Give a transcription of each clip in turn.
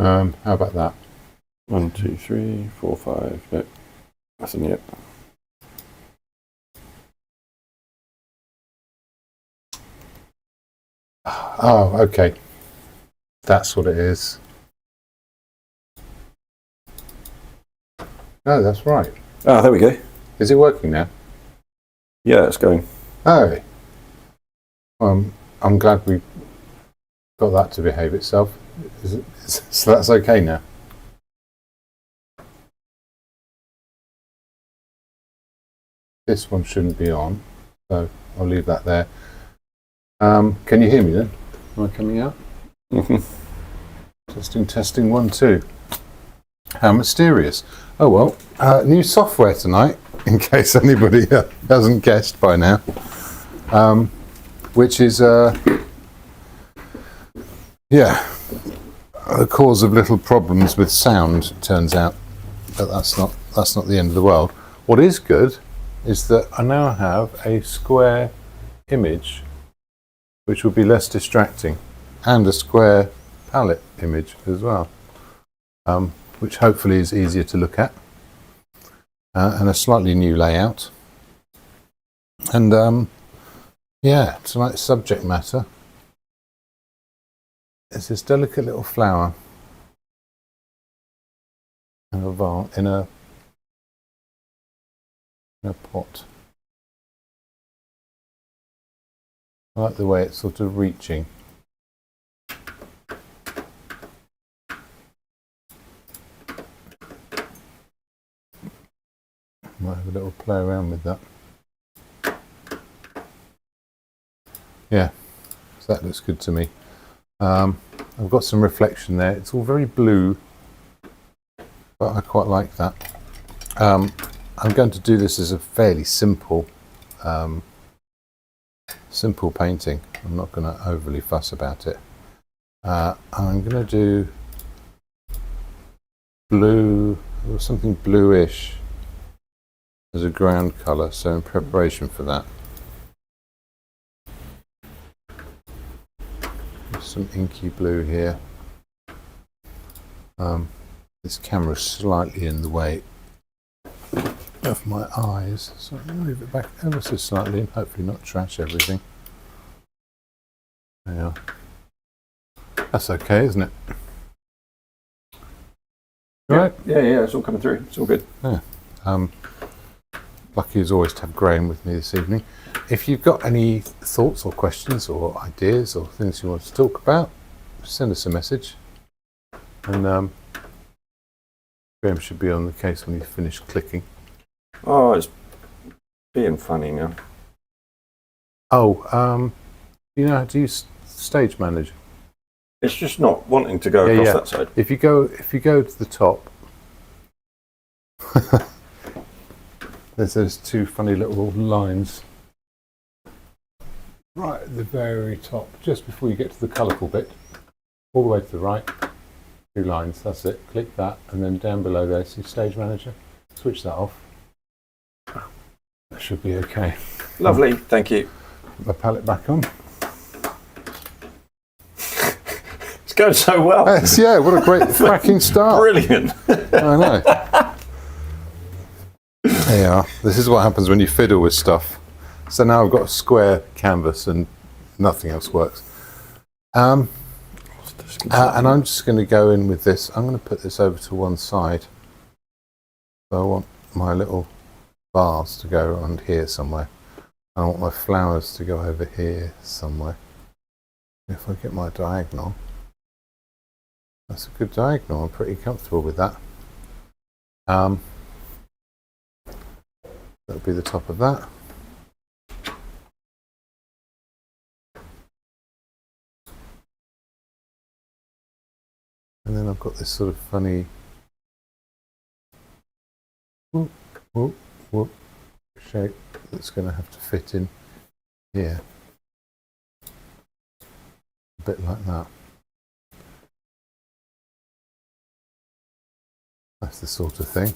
How about that? 1, 2, 3, 4, 5. No, that's in it. Oh, okay. That's what it is. No, that's right. Ah, there we go. Is it working now? Yeah, it's going. Oh. I'm glad we got that to behave itself. So that's okay now. This one shouldn't be on, so I'll leave that there. Can you hear me then? Am I coming out? Testing, 1, 2. How mysterious. Oh well, new software tonight, in case anybody hasn't guessed by now, which is, yeah, the cause of little problems with sound, it turns out. But that's not the end of the world. What is good is that I now have a square image, which will be less distracting, and a square palette image as well, which hopefully is easier to look at, and a slightly new layout. And yeah, tonight's subject matter is this delicate little flower in a pot. I like the way it's sort of reaching. Might have a little play around with that. Yeah, so that looks good to me. I've got some reflection there. It's all very blue, but I quite like that. I'm going to do this as a fairly simple painting. I'm not going to overly fuss about it. I'm going to do blue, or something bluish as a ground colour, so in preparation for that, some inky blue here. This camera is slightly in the way of my eyes, so I'm going to move it back ever so slightly and hopefully not trash everything. Yeah, that's okay, isn't it? Yeah. Right? Yeah, it's all coming through. It's all good. Yeah. Lucky as always to have Graham with me this evening. If you've got any thoughts or questions or ideas or things you want to talk about, send us a message. And Graham should be on the case when you finish clicking. Oh, it's being funny now. Oh, you know how to use Stage Manager? It's just not wanting to go across that side. If you go to the top, there's those two funny little lines right at the very top, just before you get to the colourful bit, all the way to the right. 2 lines, that's it. Click that, and then down below there, see Stage Manager. Switch that off. That should be okay. Lovely, thank you. Put my palette back on. It's going so well. Yes, yeah, what a great cracking start. Brilliant. I know. There you are. This is what happens when you fiddle with stuff. So now I've got a square canvas and nothing else works. And I'm just going to go in with this. I'm going to put this over to one side. So I want my little vase to go around here somewhere. I want my flowers to go over here somewhere. If I get my diagonal, that's a good diagonal. I'm pretty comfortable with that. That'll be the top of that. And then I've got this sort of funny whoop, whoop, whoop shape that's going to have to fit in here. A bit like that. That's the sort of thing.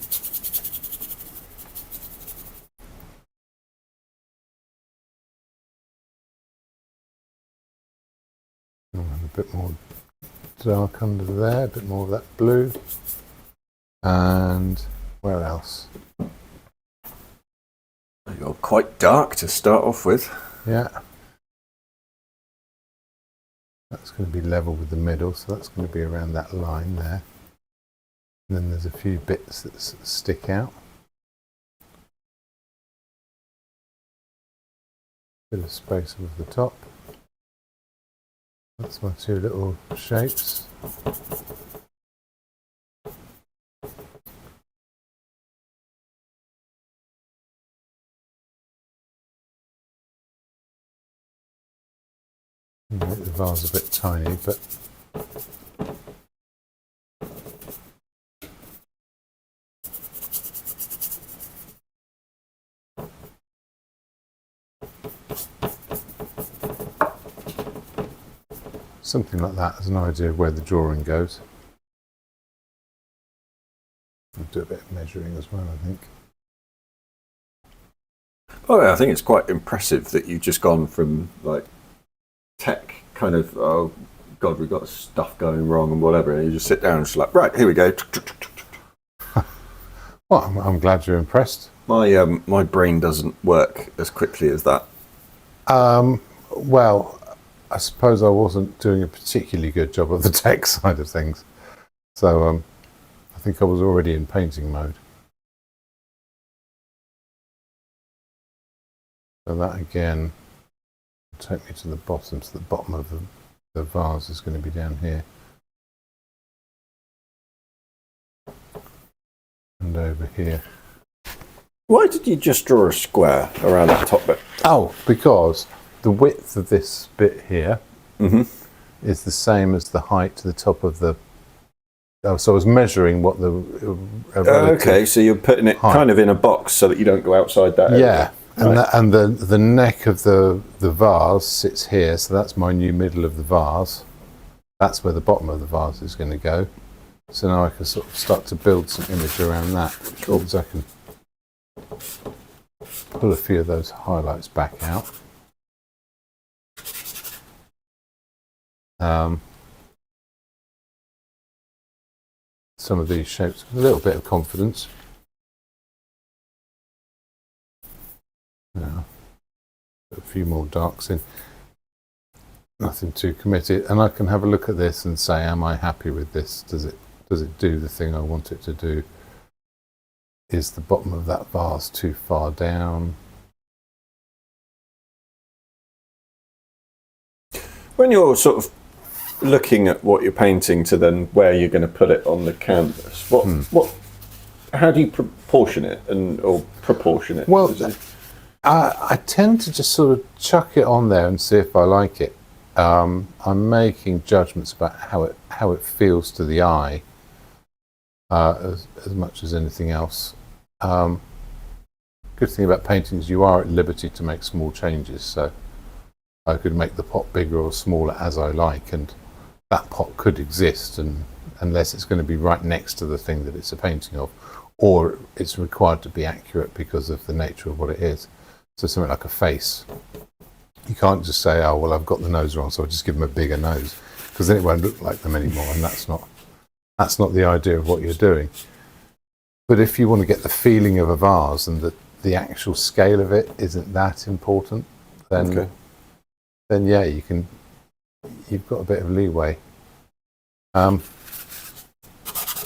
I'll have a bit more dark under there, a bit more of that blue. And where else? You're quite dark to start off with. Yeah. That's going to be level with the middle, so that's going to be around that line there. And then there's a few bits that stick out. Bit of space above the top. That's my two little shapes. Make the vase a bit tiny, but something like that as an idea of where the drawing goes. I'll do a bit of measuring as well, I think. Oh yeah, I think it's quite impressive that you've just gone from like tech kind of, oh god, we've got stuff going wrong and whatever, and you just sit down and just like, right, here we go. Well, I'm glad you're impressed. My brain doesn't work as quickly as that. Well, I suppose I wasn't doing a particularly good job of the tech side of things. So I think I was already in painting mode. So that again will take me to the bottom. So the bottom of the vase is going to be down here. And over here. Why did you just draw a square around that top bit? Oh, because the width of this bit here is the same as the height to the top of the... Oh, so I was measuring what the... Okay, so you're putting it kind of in a box so that you don't go outside that area. Yeah, and, right. And the neck of the vase sits here, so that's my new middle of the vase. That's where the bottom of the vase is going to go. So now I can sort of start to build some image around that. Cool. So I can pull a few of those highlights back out. Some of these shapes with a little bit of confidence. Yeah. Put a few more darks in. Nothing too committed, and I can have a look at this and say, am I happy with this? Does it do the thing I want it to do? Is the bottom of that vase too far down? When you're sort of looking at what you're painting to then where you're going to put it on the canvas, how do you proportion it or proportion it? Well, I tend to just sort of chuck it on there and see if I like it. I'm making judgments about how it feels to the eye as much as anything else. Good thing about painting is you are at liberty to make small changes, so I could make the pot bigger or smaller as I like, and that pot could exist, and unless it's going to be right next to the thing that it's a painting of, or it's required to be accurate because of the nature of what it is. So something like a face, you can't just say, oh well, I've got the nose wrong, so I'll just give them a bigger nose, because then it won't look like them anymore, and that's not the idea of what you're doing. But if you want to get the feeling of a vase and the actual scale of it isn't that important, then yeah, you've got a bit of leeway. I'm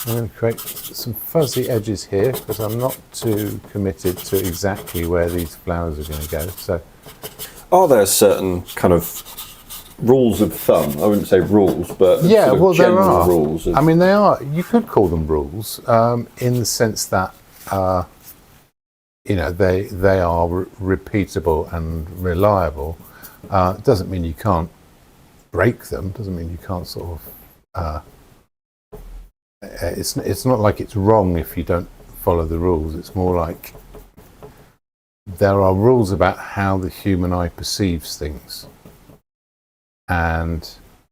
going to create some fuzzy edges here because I'm not too committed to exactly where these flowers are going to go. So, are there certain kind of rules of thumb? I wouldn't say rules, but yeah, well, there are rules. I mean, they are. You could call them rules in the sense that you know, they are repeatable and reliable. It doesn't mean you can't break them. Doesn't mean you can't sort of. It's not like it's wrong if you don't follow the rules. It's more like there are rules about how the human eye perceives things, and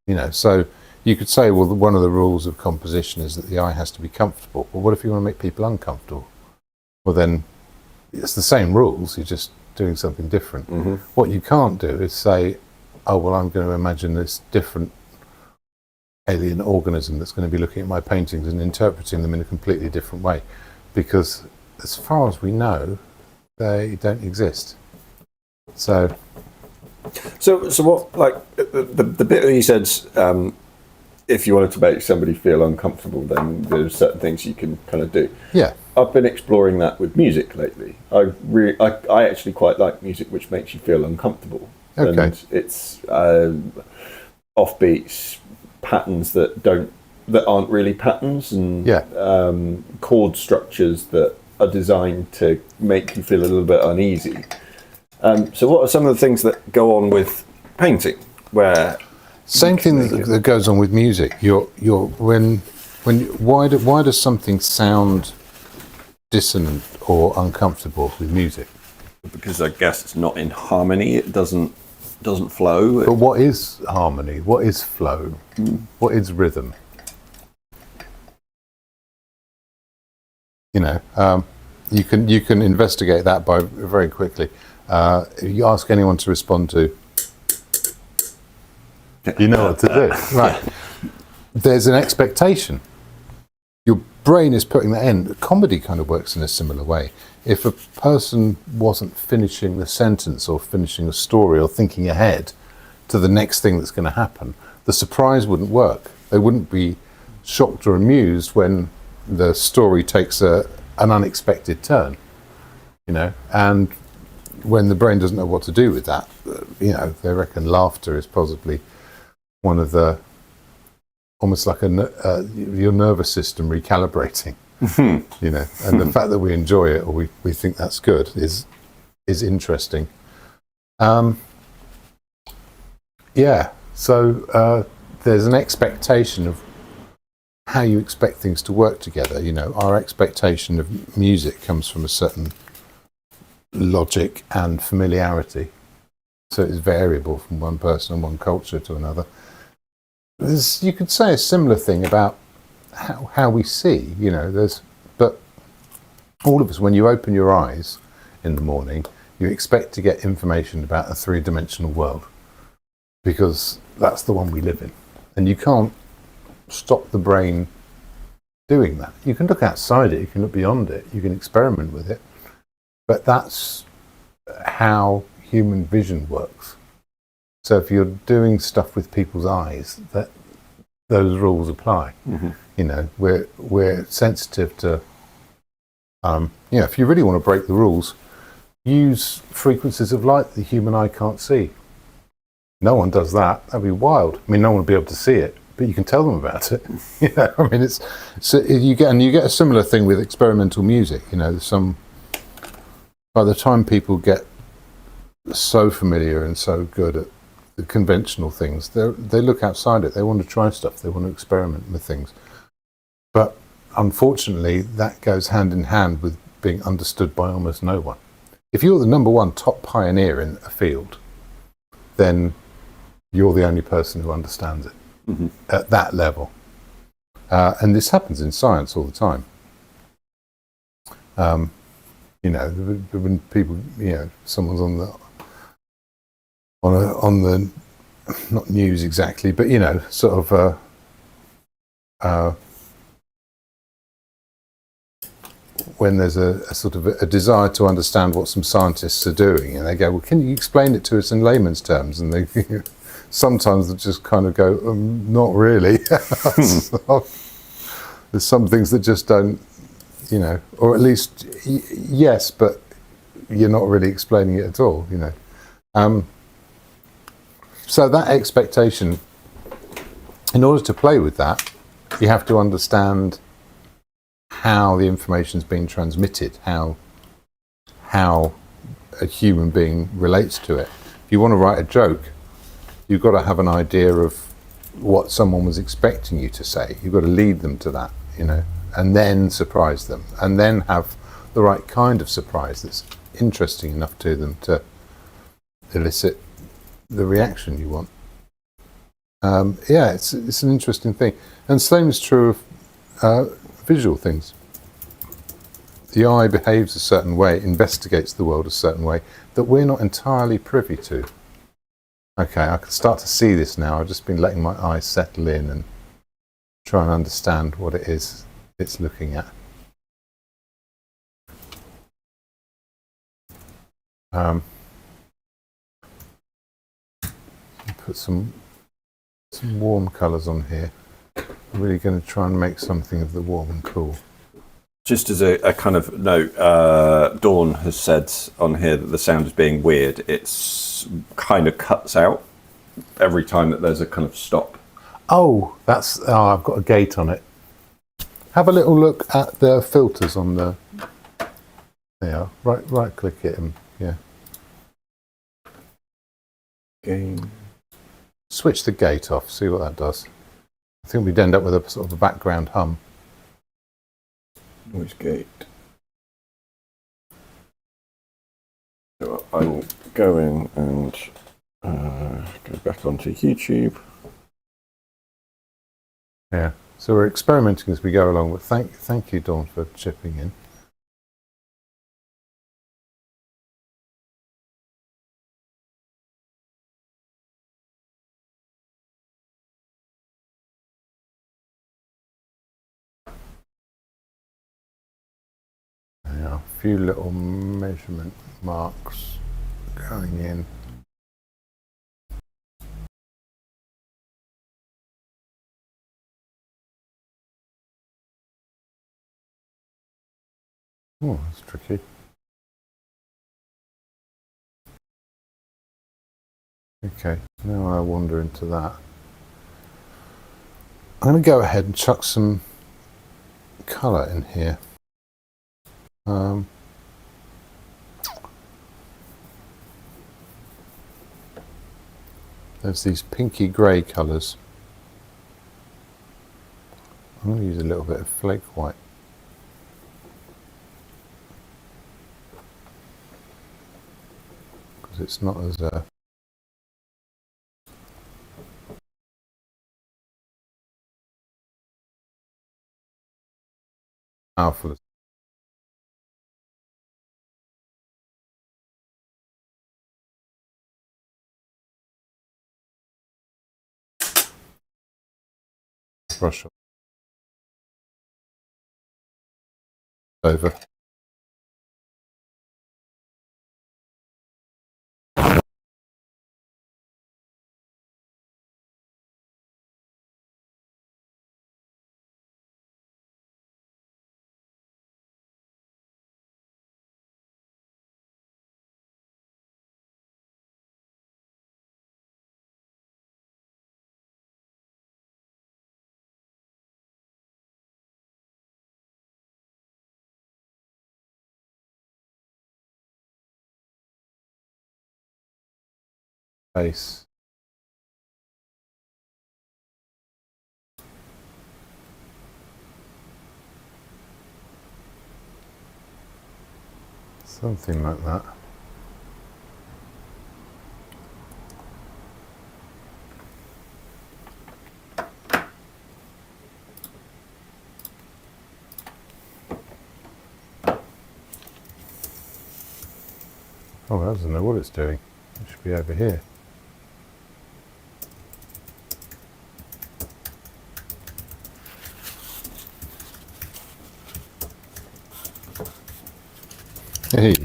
you know, so you could say, well, one of the rules of composition is that the eye has to be comfortable. But what if you want to make people uncomfortable? Well, then it's the same rules. You're just doing something different. What you can't do is say, oh well, I'm going to imagine this different alien organism that's going to be looking at my paintings and interpreting them in a completely different way, because as far as we know, they don't exist. So what, like the bit where you said, if you wanted to make somebody feel uncomfortable, then there's certain things you can kind of do. yeah, I've been exploring that with music lately. I actually quite like music which makes you feel uncomfortable. Okay. And it's offbeats, patterns that aren't really patterns, and chord structures that are designed to make you feel a little bit uneasy. So what are some of the things that go on with painting where same thing that goes on with music. Why does something sound dissonant or uncomfortable with music? Because I guess it's not in harmony, it doesn't flow. But what is harmony? What is flow? What is rhythm? You know, you can investigate that by very quickly. If you ask anyone to respond to, you know what to do, right? There's an expectation. Your brain is putting that in. Comedy kind of works in a similar way. If a person wasn't finishing the sentence or finishing a story or thinking ahead to the next thing that's going to happen, the surprise wouldn't work. They wouldn't be shocked or amused when the story takes an unexpected turn, you know. And when the brain doesn't know what to do with that, you know, they reckon laughter is possibly one of the, almost like your nervous system recalibrating, you know. And the fact that we enjoy it or we think that's good is interesting. So there's an expectation of how you expect things to work together. You know, our expectation of music comes from a certain logic and familiarity, so it's variable from one person and one culture to another. You could say a similar thing about how we see, you know, but all of us, when you open your eyes in the morning, you expect to get information about a three-dimensional world, because that's the one we live in. And you can't stop the brain doing that. You can look outside it, you can look beyond it, you can experiment with it, but that's how human vision works. So if you're doing stuff with people's eyes, those rules apply. You know, we're sensitive to, you know, if you really want to break the rules, use frequencies of light the human eye can't see. No one does that. That'd be wild. I mean, no one would be able to see it, but you can tell them about it. You know, I mean, you get a similar thing with experimental music. You know, by the time people get so familiar and so good at the conventional things, they look outside it. They want to try stuff. They want to experiment with things. But unfortunately, that goes hand in hand with being understood by almost no one. If you're the number one top pioneer in a field, then you're the only person who understands it at that level. And this happens in science all the time. You know, when people, you know, someone's on the not news exactly, but you know, sort of when there's a sort of a desire to understand what some scientists are doing, and they go, well, can you explain it to us in layman's terms? And they sometimes they just kind of go, not really. So, there's some things that just don't, you know, or at least yes, but you're not really explaining it at all, you know. So that expectation, in order to play with that, you have to understand how the information's being transmitted, how a human being relates to it. If you want to write a joke, you've got to have an idea of what someone was expecting you to say. You've got to lead them to that, you know, and then surprise them, and then have the right kind of surprise that's interesting enough to them to elicit the reaction you want. It's an interesting thing, and same is true of visual things. The eye behaves a certain way, investigates the world a certain way that we're not entirely privy to. Okay, I can start to see this now. I've just been letting my eyes settle in, and try and understand what it is it's looking at. Put some warm colours on here. I'm really going to try and make something of the warm and cool. Just as a kind of note, Dawn has said on here that the sound is being weird. It's kind of cuts out every time that there's a kind of stop. Oh, I've got a gate on it. Have a little look at the filters on the. There you are. Right click it and yeah. Game. Switch the gate off, see what that does. I think we'd end up with a sort of a background hum. Noise gate. So I will go in and go back onto YouTube. Yeah, so we're experimenting as we go along, but thank you, Dawn, for chipping in. There are a few little measurement marks going in. Oh, that's tricky. Okay, now I wander into that. I'm going to go ahead and chuck some colour in here. There's these pinky grey colours. I'm going to use a little bit of flake white. Because it's not as powerful as brush over. Vase. Something like that. Oh, I don't know what it's doing. It should be over here. Hey. So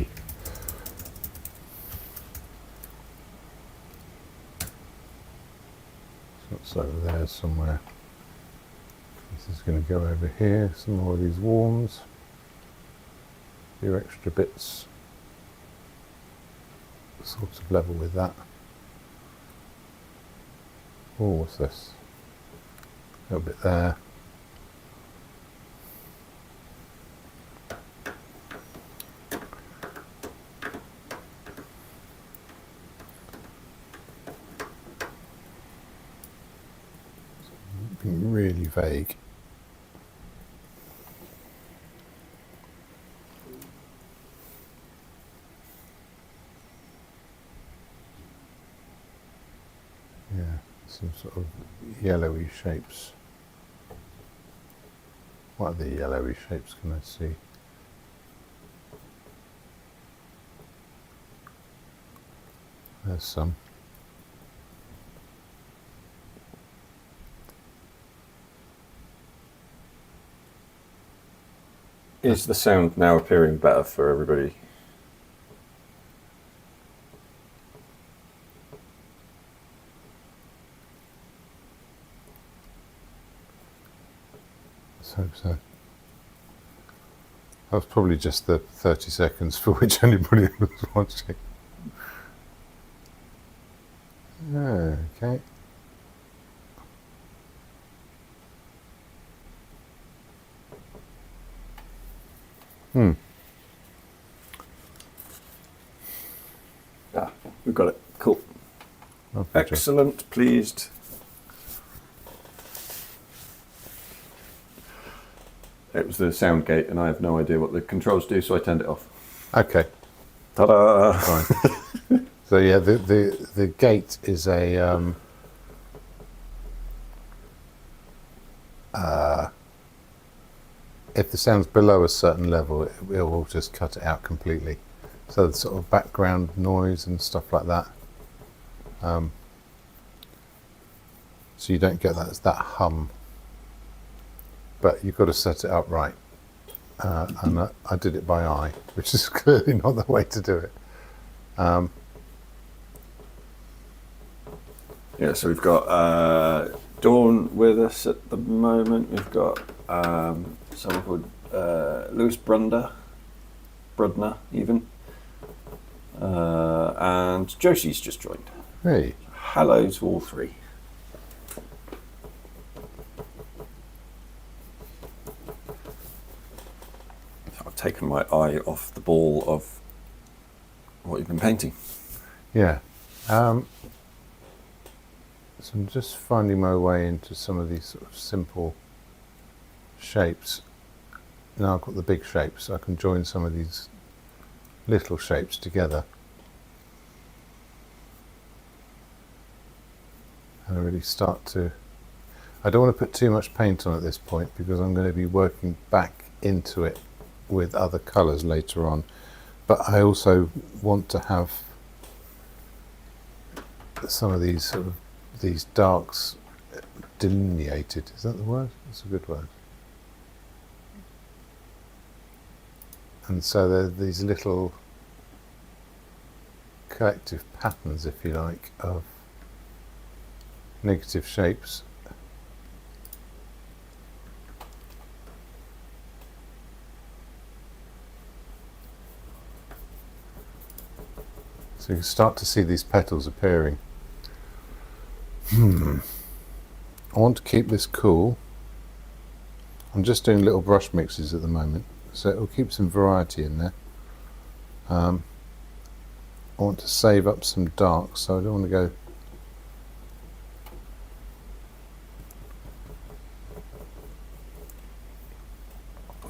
it's over there somewhere. This is going to go over here. Some more of these warms. A few extra bits. Sort of level with that. Oh, what's this? A little bit there. Something really vague. Yeah, some sort of yellowy shapes. What other yellowy shapes can I see? There's some. Is the sound now appearing better for everybody? Let's hope so. That was probably just the 30 seconds for which anybody was watching. Okay. Ah, we've got it. Cool. Lovely. Excellent. Pleased. It was the sound gate, and I have no idea what the controls do, so I turned it off. Okay. Ta-da! Fine. So yeah, the gate is a if the sound's below a certain level, it will just cut it out completely. So the sort of background noise and stuff like that. So you don't get that hum. But you've got to set it up right. And I did it by eye, which is clearly not the way to do it. Yeah, so we've got Dawn with us at the moment. We've got someone called Lewis Brudner even. And Josie's just joined. Hey. Hello to all three. I've taken my eye off the ball of what you've been painting. Yeah. So I'm just finding my way into some of these sort of simple shapes. Now I've got the big shapes, so I can join some of these little shapes together. And I really start to... I don't want to put too much paint on at this point because I'm going to be working back into it with other colours later on. But I also want to have some of these sort of these darks delineated. Is that the word? That's a good word. And so there are these little collective patterns, if you like, of negative shapes. So you can start to see these petals appearing. I want to keep this cool. I'm just doing little brush mixes at the moment, so it will keep some variety in there. I want to save up some dark, so I don't want to go...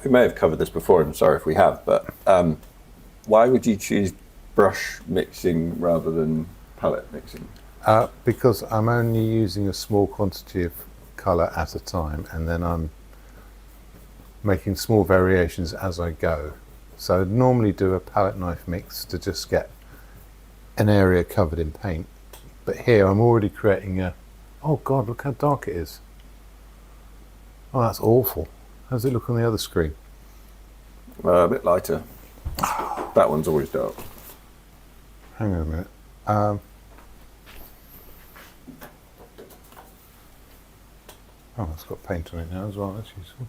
We may have covered this before, I'm sorry if we have, but why would you choose brush mixing rather than palette mixing? Because I'm only using a small quantity of colour at a time, and then I'm making small variations as I go. So I'd normally do a palette knife mix to just get an area covered in paint. But here I'm already creating a... Oh God, look how dark it is. Oh, that's awful. How does it look on the other screen? A bit lighter. That one's always dark. Hang on a minute. Oh, it's got paint on it now as well, that's useful.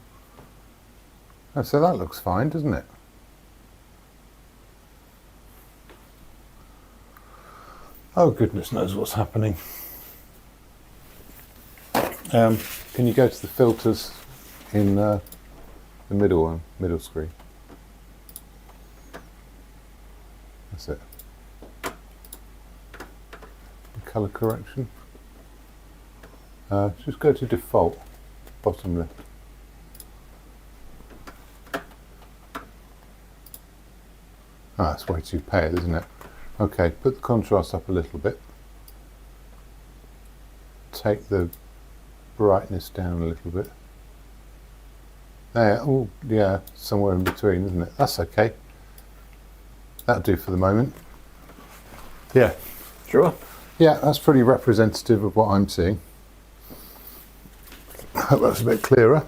Oh, so that looks fine, doesn't it? Oh, goodness knows what's happening. Can you go to the filters in the middle one, middle screen? That's it. Colour correction. Just go to default, bottom left. Ah, it's way too pale, isn't it? Okay, put the contrast up a little bit. Take the brightness down a little bit. There, oh yeah, somewhere in between, isn't it? That's okay. That'll do for the moment. Yeah. Sure. Yeah, that's pretty representative of what I'm seeing. I hope that's a bit clearer.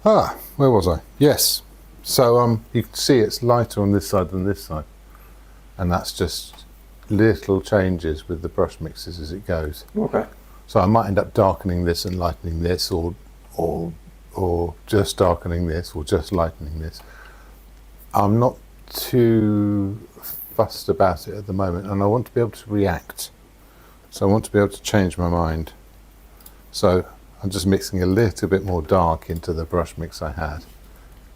Ah, where was I? Yes. So you can see it's lighter on this side than this side, and that's just little changes with the brush mixes as it goes. Okay. So I might end up darkening this and lightening this, or just darkening this, or just lightening this. I'm not too fussed about it at the moment, and I want to be able to react. So I want to be able to change my mind. So I'm just mixing a little bit more dark into the brush mix I had,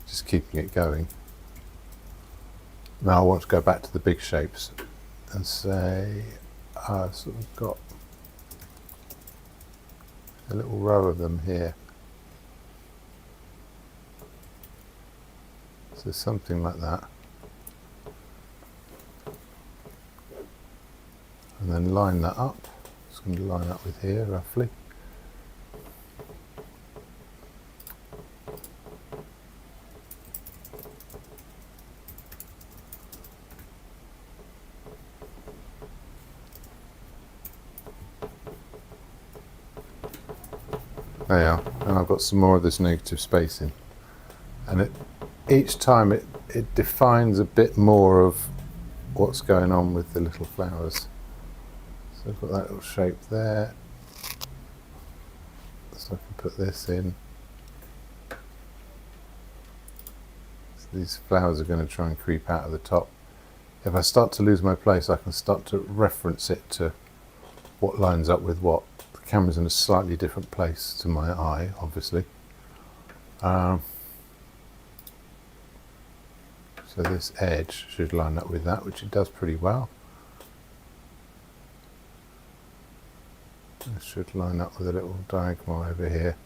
just keeping it going. Now I want to go back to the big shapes and say I've sort of got a little row of them here. So something like that. And then line that up. It's going to line up with here roughly. There you are. And I've got some more of this negative spacing. And each time it defines a bit more of what's going on with the little flowers. So I've got that little shape there. So I can put this in. So these flowers are going to try and creep out of the top. If I start to lose my place, I can start to reference it to what lines up with what. The camera's in a slightly different place to my eye, obviously. So this edge should line up with that, which it does pretty well. It should line up with a little diagonal over here,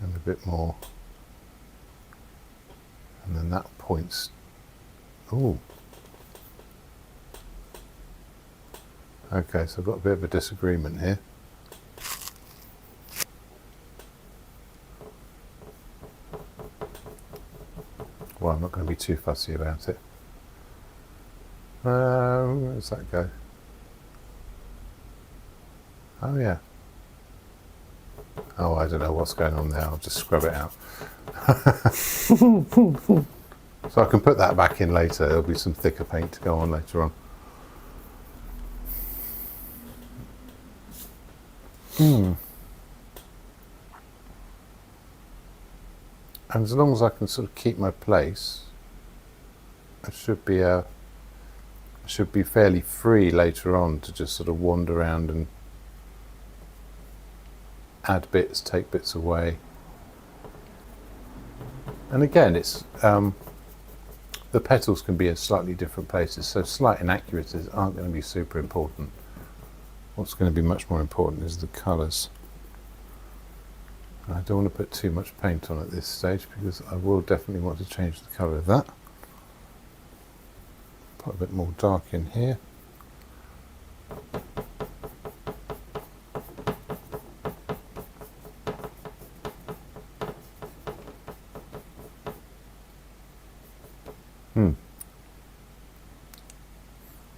and a bit more. And then that points. Ooh. Okay, so I've got a bit of a disagreement here. Well, I'm not going to be too fussy about it. Where does that go? Oh yeah. Oh, I don't know what's going on there. I'll just scrub it out. So I can put that back in later. There'll be some thicker paint to go on later on. And as long as I can sort of keep my place, I should be fairly free later on to just sort of wander around and add bits, take bits away. And again, it's the petals can be in slightly different places, so slight inaccuracies aren't going to be super important. What's going to be much more important is the colours. I don't want to put too much paint on at this stage because I will definitely want to change the colour of that. Put a bit more dark in here.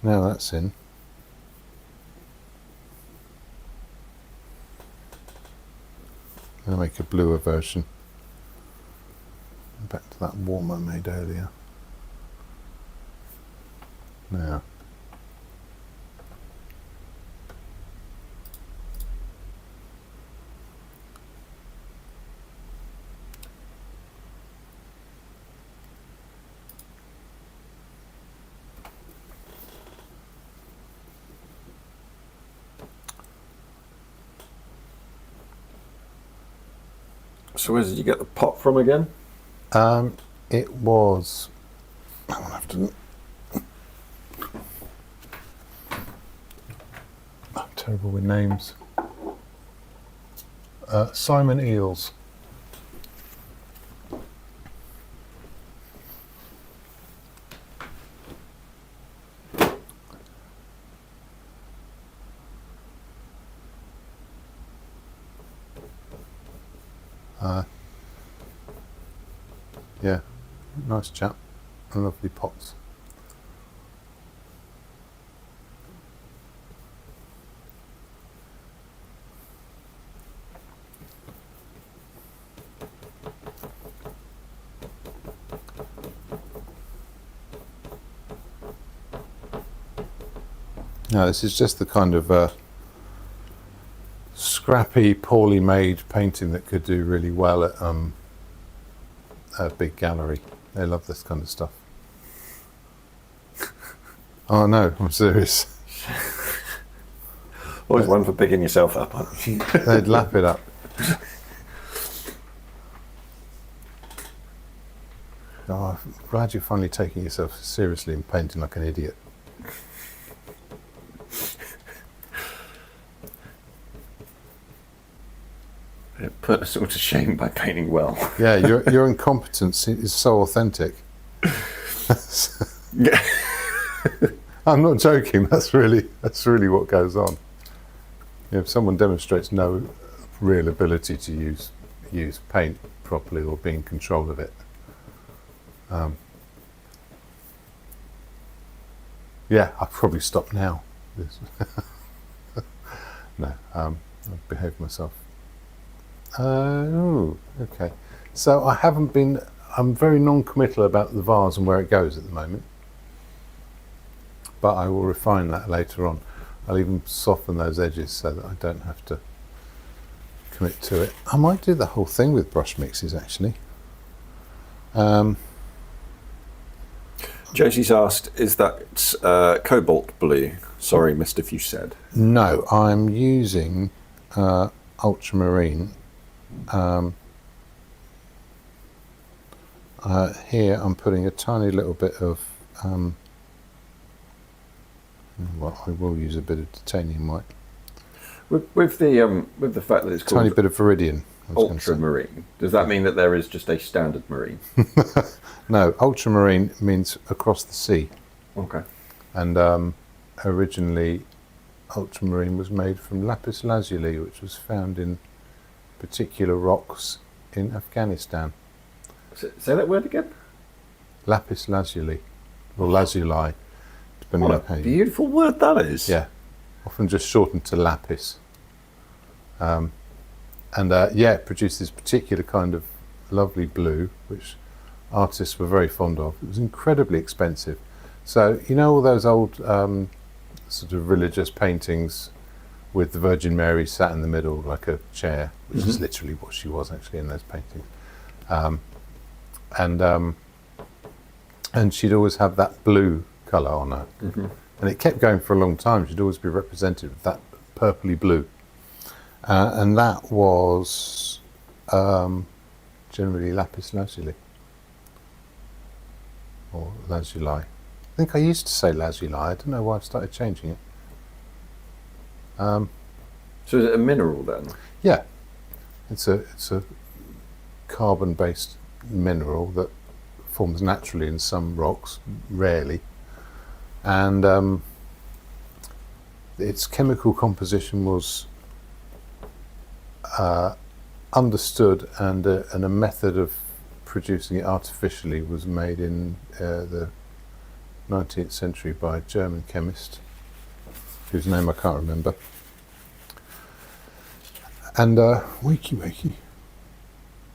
Now that's in. I'll make a bluer version. Back to that warm I made earlier. Now. So where did you get the pot from again? It was. I'm gonna have to. I'm terrible with names. Simon Eels. Yeah, nice chap, and lovely pots. No, this is just the kind of scrappy, poorly made painting that could do really well at a big gallery. They love this kind of stuff. Oh no, I'm serious. Always one for picking yourself up, aren't you? They'd lap it up. Oh, I'm glad you're finally taking yourself seriously and painting like an idiot. Put us all to shame by painting well. Yeah, your incompetence is so authentic. I'm not joking. That's really what goes on. If someone demonstrates no real ability to use paint properly or be in control of it, yeah, I'll probably stop now. No, I've behaved myself. Oh, okay. So I'm very non-committal about the vase and where it goes at the moment. But I will refine that later on. I'll even soften those edges so that I don't have to commit to it. I might do the whole thing with brush mixes actually. Josie's asked, is that cobalt blue? Sorry, missed if you said. No, I'm using ultramarine. Here I'm putting a tiny little bit of well, I will use a bit of titanium white. With the fact that it's called Tiny bit of viridian. ultramarine, does that mean that there is just a standard marine? No, ultramarine means across the sea. Okay. And originally, ultramarine was made from lapis lazuli, which was found in particular rocks in Afghanistan. Say that word again. Lapis lazuli, or lazuli, depending What on how a you. beautiful word that is. Yeah, often just shortened to lapis. Yeah, it produced this particular kind of lovely blue, which artists were very fond of. It was incredibly expensive. So, you know all those old sort of religious paintings with the Virgin Mary sat in the middle like a chair, which is literally what she was actually in those paintings. And she'd always have that blue colour on her. And it kept going for a long time. She'd always be represented with that purpley blue. And that was generally lapis lazuli. Or lazuli. I think I used to say lazuli. I don't know why I've started changing it. So is it a mineral then? Yeah. It's a carbon-based mineral that forms naturally in some rocks, rarely. And its chemical composition was understood, and a method of producing it artificially was made in the 19th century by a German chemist whose name I can't remember. And wakey.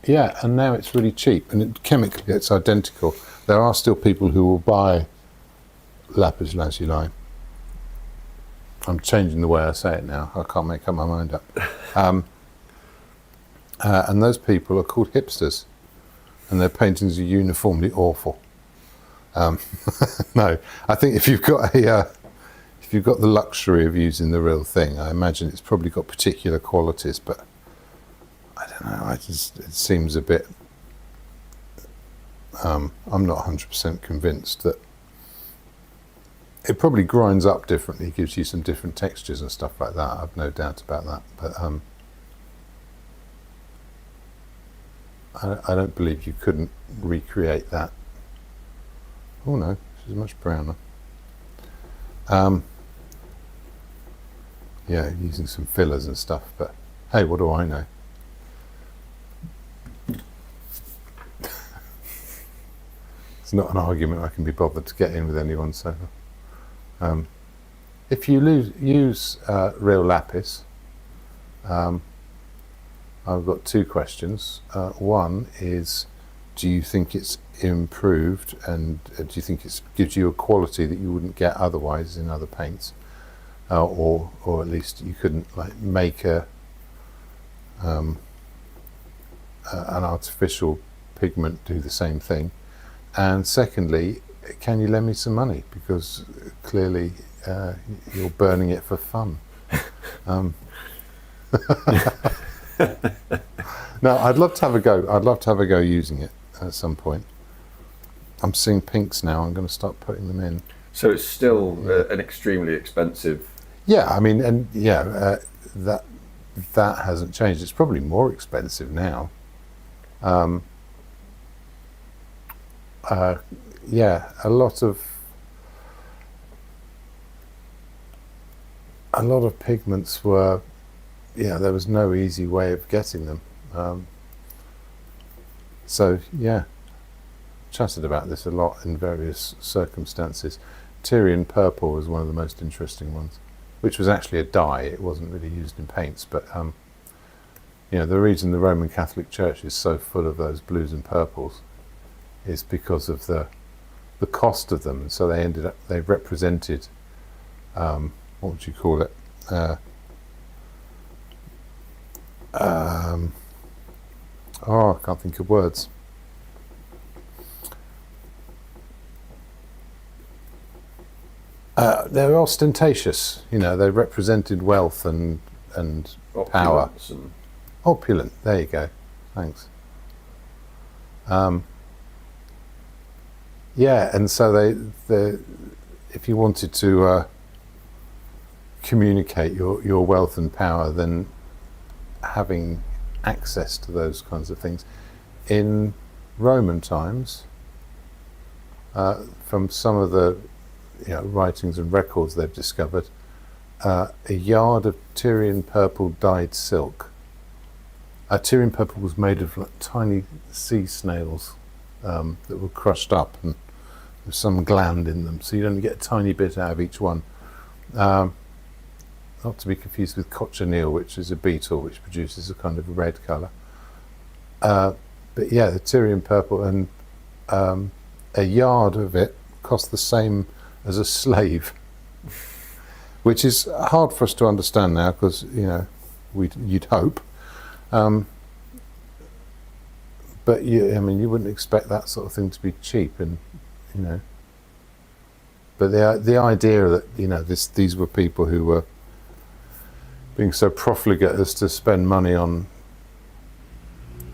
Yeah, and now it's really cheap, and chemically it's identical. There are still people who will buy lapis lazuli. I'm changing the way I say it now. I can't make up my mind up. And those people are called hipsters, and their paintings are uniformly awful. No, I think if you've got the luxury of using the real thing, I imagine it's probably got particular qualities, but I don't know. It seems a bit. I'm not 100% convinced that it probably grinds up differently, gives you some different textures and stuff like that. I've no doubt about that, but I don't believe you couldn't recreate that. Oh no, this is much browner. Yeah, using some fillers and stuff, but hey, what do I know? It's not an argument I can be bothered to get in with anyone, so if you use real lapis, I've got two questions. One is, do you think it's improved, and do you think it gives you a quality that you wouldn't get otherwise in other paints? or at least you couldn't like make an artificial pigment do the same thing. And secondly, can you lend me some money, because clearly you're burning it for fun. No, I'd love to have a go. I'd love to have a go using it at some point. I'm seeing pinks now. I'm going to start putting them in. So it's still an extremely expensive. Yeah, I mean, and that hasn't changed. It's probably more expensive now. Yeah, a lot of pigments were, there was no easy way of getting them. So yeah, chatted about this a lot in various circumstances. Tyrian purple was one of the most interesting ones, which was actually a dye. It wasn't really used in paints, but the reason the Roman Catholic Church is so full of those blues and purples is because of the cost of them. So they represented, what would you call it? I can't think of words. They're ostentatious, they represented wealth and power. And Opulent, there you go, thanks. And so if you wanted to communicate your wealth and power, then having access to those kinds of things. In Roman times, from some of the writings and records they've discovered, a yard of Tyrian purple dyed silk. Tyrian purple was made of like tiny sea snails that were crushed up, and there's some gland in them, so you only get a tiny bit out of each one. Not to be confused with cochineal, which is a beetle which produces a kind of red colour. But yeah, the Tyrian purple, and a yard of it cost the same as a slave, which is hard for us to understand now, because you'd hope. But you wouldn't expect that sort of thing to be cheap, and But the idea that these were people who were being so profligate as to spend money on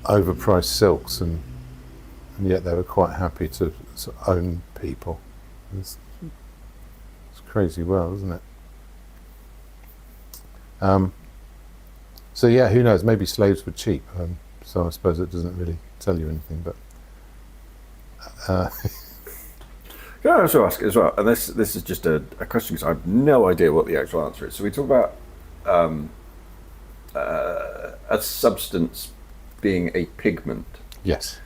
overpriced silks, and yet they were quite happy to sort of own people. It's a crazy world, isn't it? So yeah, who knows? Maybe slaves were cheap. So I suppose it doesn't really tell you anything. But can I also ask as well? And this is just a question, because I have no idea what the actual answer is. So we talk about a substance being a pigment. Yes.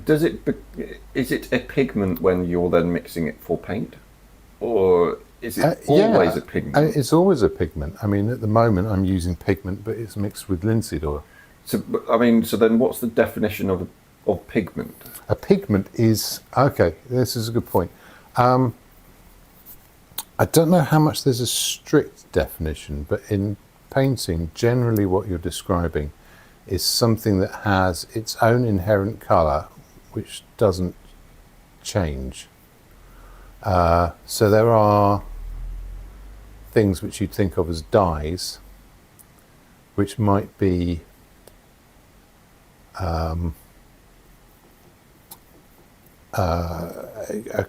Is it a pigment when you're then mixing it for paint, or is it always a pigment? It's always a pigment. I mean, at the moment I'm using pigment, but it's mixed with linseed oil. So then what's the definition of pigment? A pigment is, okay, this is a good point. I don't know how much there's a strict definition, but in painting, generally what you're describing is something that has its own inherent colour, which doesn't change. So there are things which you'd think of as dyes, which might be a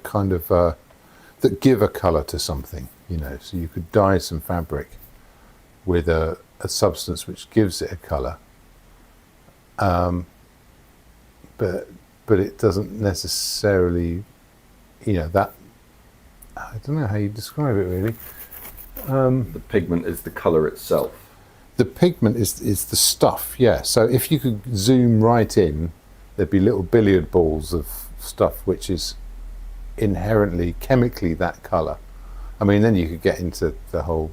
kind of that give a colour to something, So you could dye some fabric with a substance which gives it a colour, but it doesn't necessarily, that. I don't know how you describe it really. The pigment is the colour itself. The pigment is the stuff, yeah. So if you could zoom right in, there'd be little billiard balls of stuff which is inherently chemically that colour. I mean, then you could get into the whole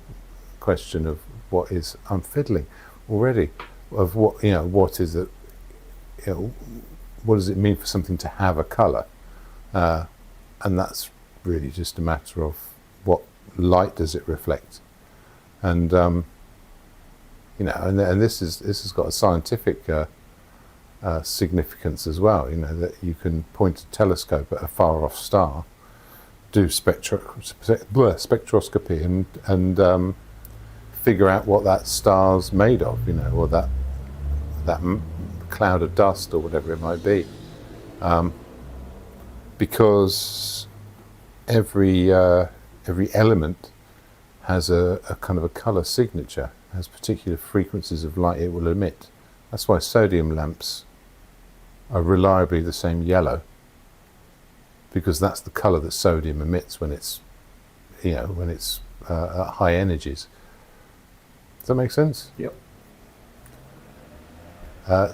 question of what is, I'm fiddling already, of what, what is it, what does it mean for something to have a colour? And that's really just a matter of what light does it reflect? And you know, and this has got a scientific significance as well. You know, that you can point a telescope at a far off star, do spectroscopy, and figure out what that star's made of. You know, or that cloud of dust or whatever it might be, because every element has a kind of a color signature, has particular frequencies of light it will emit. That's why sodium lamps are reliably the same yellow, because that's the color that sodium emits when it's, you know, when it's at high energies. Does that make sense? Yep.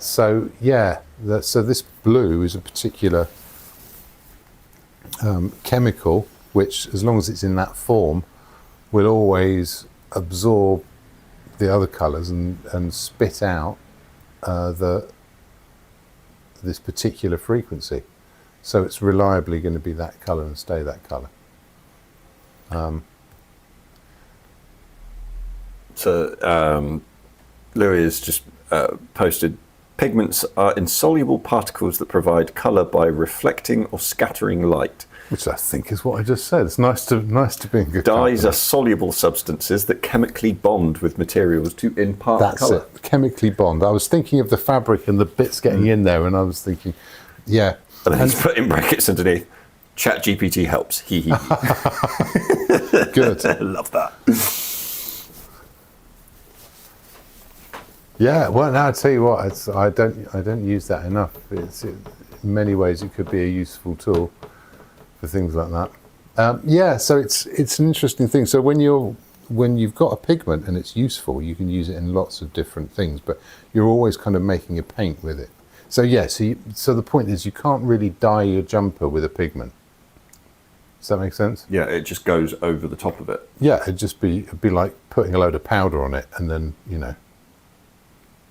So yeah, so this blue is a particular chemical which, as long as it's in that form, will always absorb the other colours and spit out this particular frequency. So it's reliably going to be that colour and stay that colour. Louis has just posted, pigments are insoluble particles that provide colour by reflecting or scattering light. Which I think is what I just said. It's nice to be in good Dyes company. are soluble substances that chemically bond with materials to impart colour. That's it, chemically bond. I was thinking of the fabric and the bits getting in there, and I was thinking, yeah. And then he's put in brackets underneath, ChatGPT helps, hee hee. Good. I love that. Yeah, well, now I tell you what, I don't use that enough. In many ways, it could be a useful tool for things like that. Yeah, so it's an interesting thing. So when you've got a pigment and it's useful, you can use it in lots of different things, but you're always kind of making a paint with it. So yeah, so the point is, you can't really dye your jumper with a pigment. Does that make sense? Yeah, it just goes over the top of it. Yeah, it'd be like putting a load of powder on it and then, you know,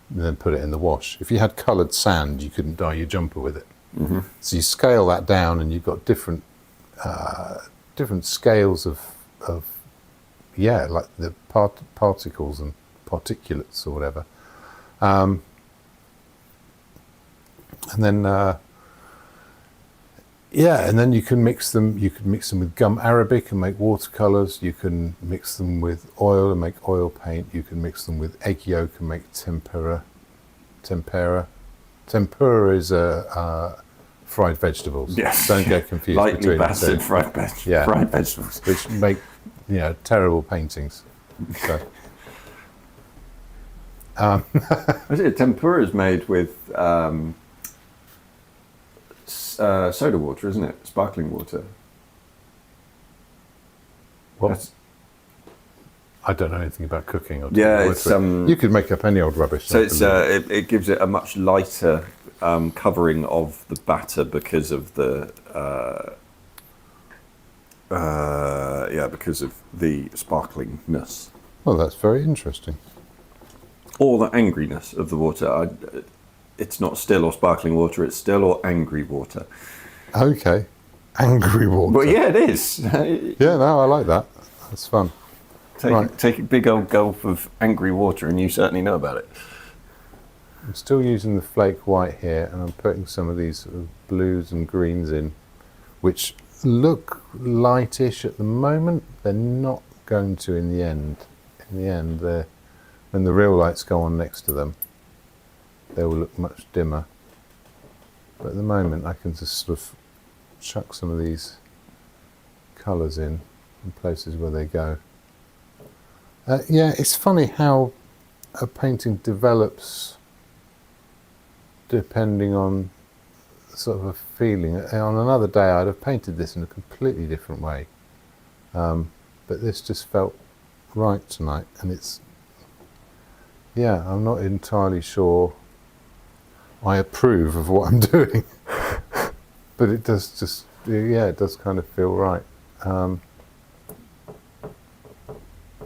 and then put it in the wash. If you had coloured sand, you couldn't dye your jumper with it. Mm-hmm. So you scale that down, and you've got different scales of like the particles and particulates or whatever. And then and then you can mix them. You can mix them with gum arabic and make watercolors. You can mix them with oil and make oil paint. You can mix them with egg yolk and make tempera. Tempura is fried vegetables. Yes. Don't get confused Lightly between battered the two. fried vegetables. Which make, you know, terrible paintings. So. Tempura is made with soda water, isn't it? Sparkling water. What? I don't know anything about cooking. Yeah, it's you could make up any old rubbish. So it's it gives it a much lighter covering of the batter because of the because of the sparklingness. Well, that's very interesting. Or the angriness of the water. It's not still or sparkling water. It's still or angry water. Okay, angry water. Well, yeah, it is. Yeah, no, I like that. That's fun. Take a big old gulp of angry water, and you certainly know about it. I'm still using the flake white here, and I'm putting some of these sort of blues and greens in, which look lightish at the moment. They're not going to in the end. In the end, when the real lights go on next to them, they will look much dimmer. But at the moment, I can just sort of chuck some of these colours in places where they go. Yeah, it's funny how a painting develops depending on sort of a feeling. On another day, I'd have painted this in a completely different way. But this just felt right tonight, and yeah, I'm not entirely sure I approve of what I'm doing, but it does it does kind of feel right.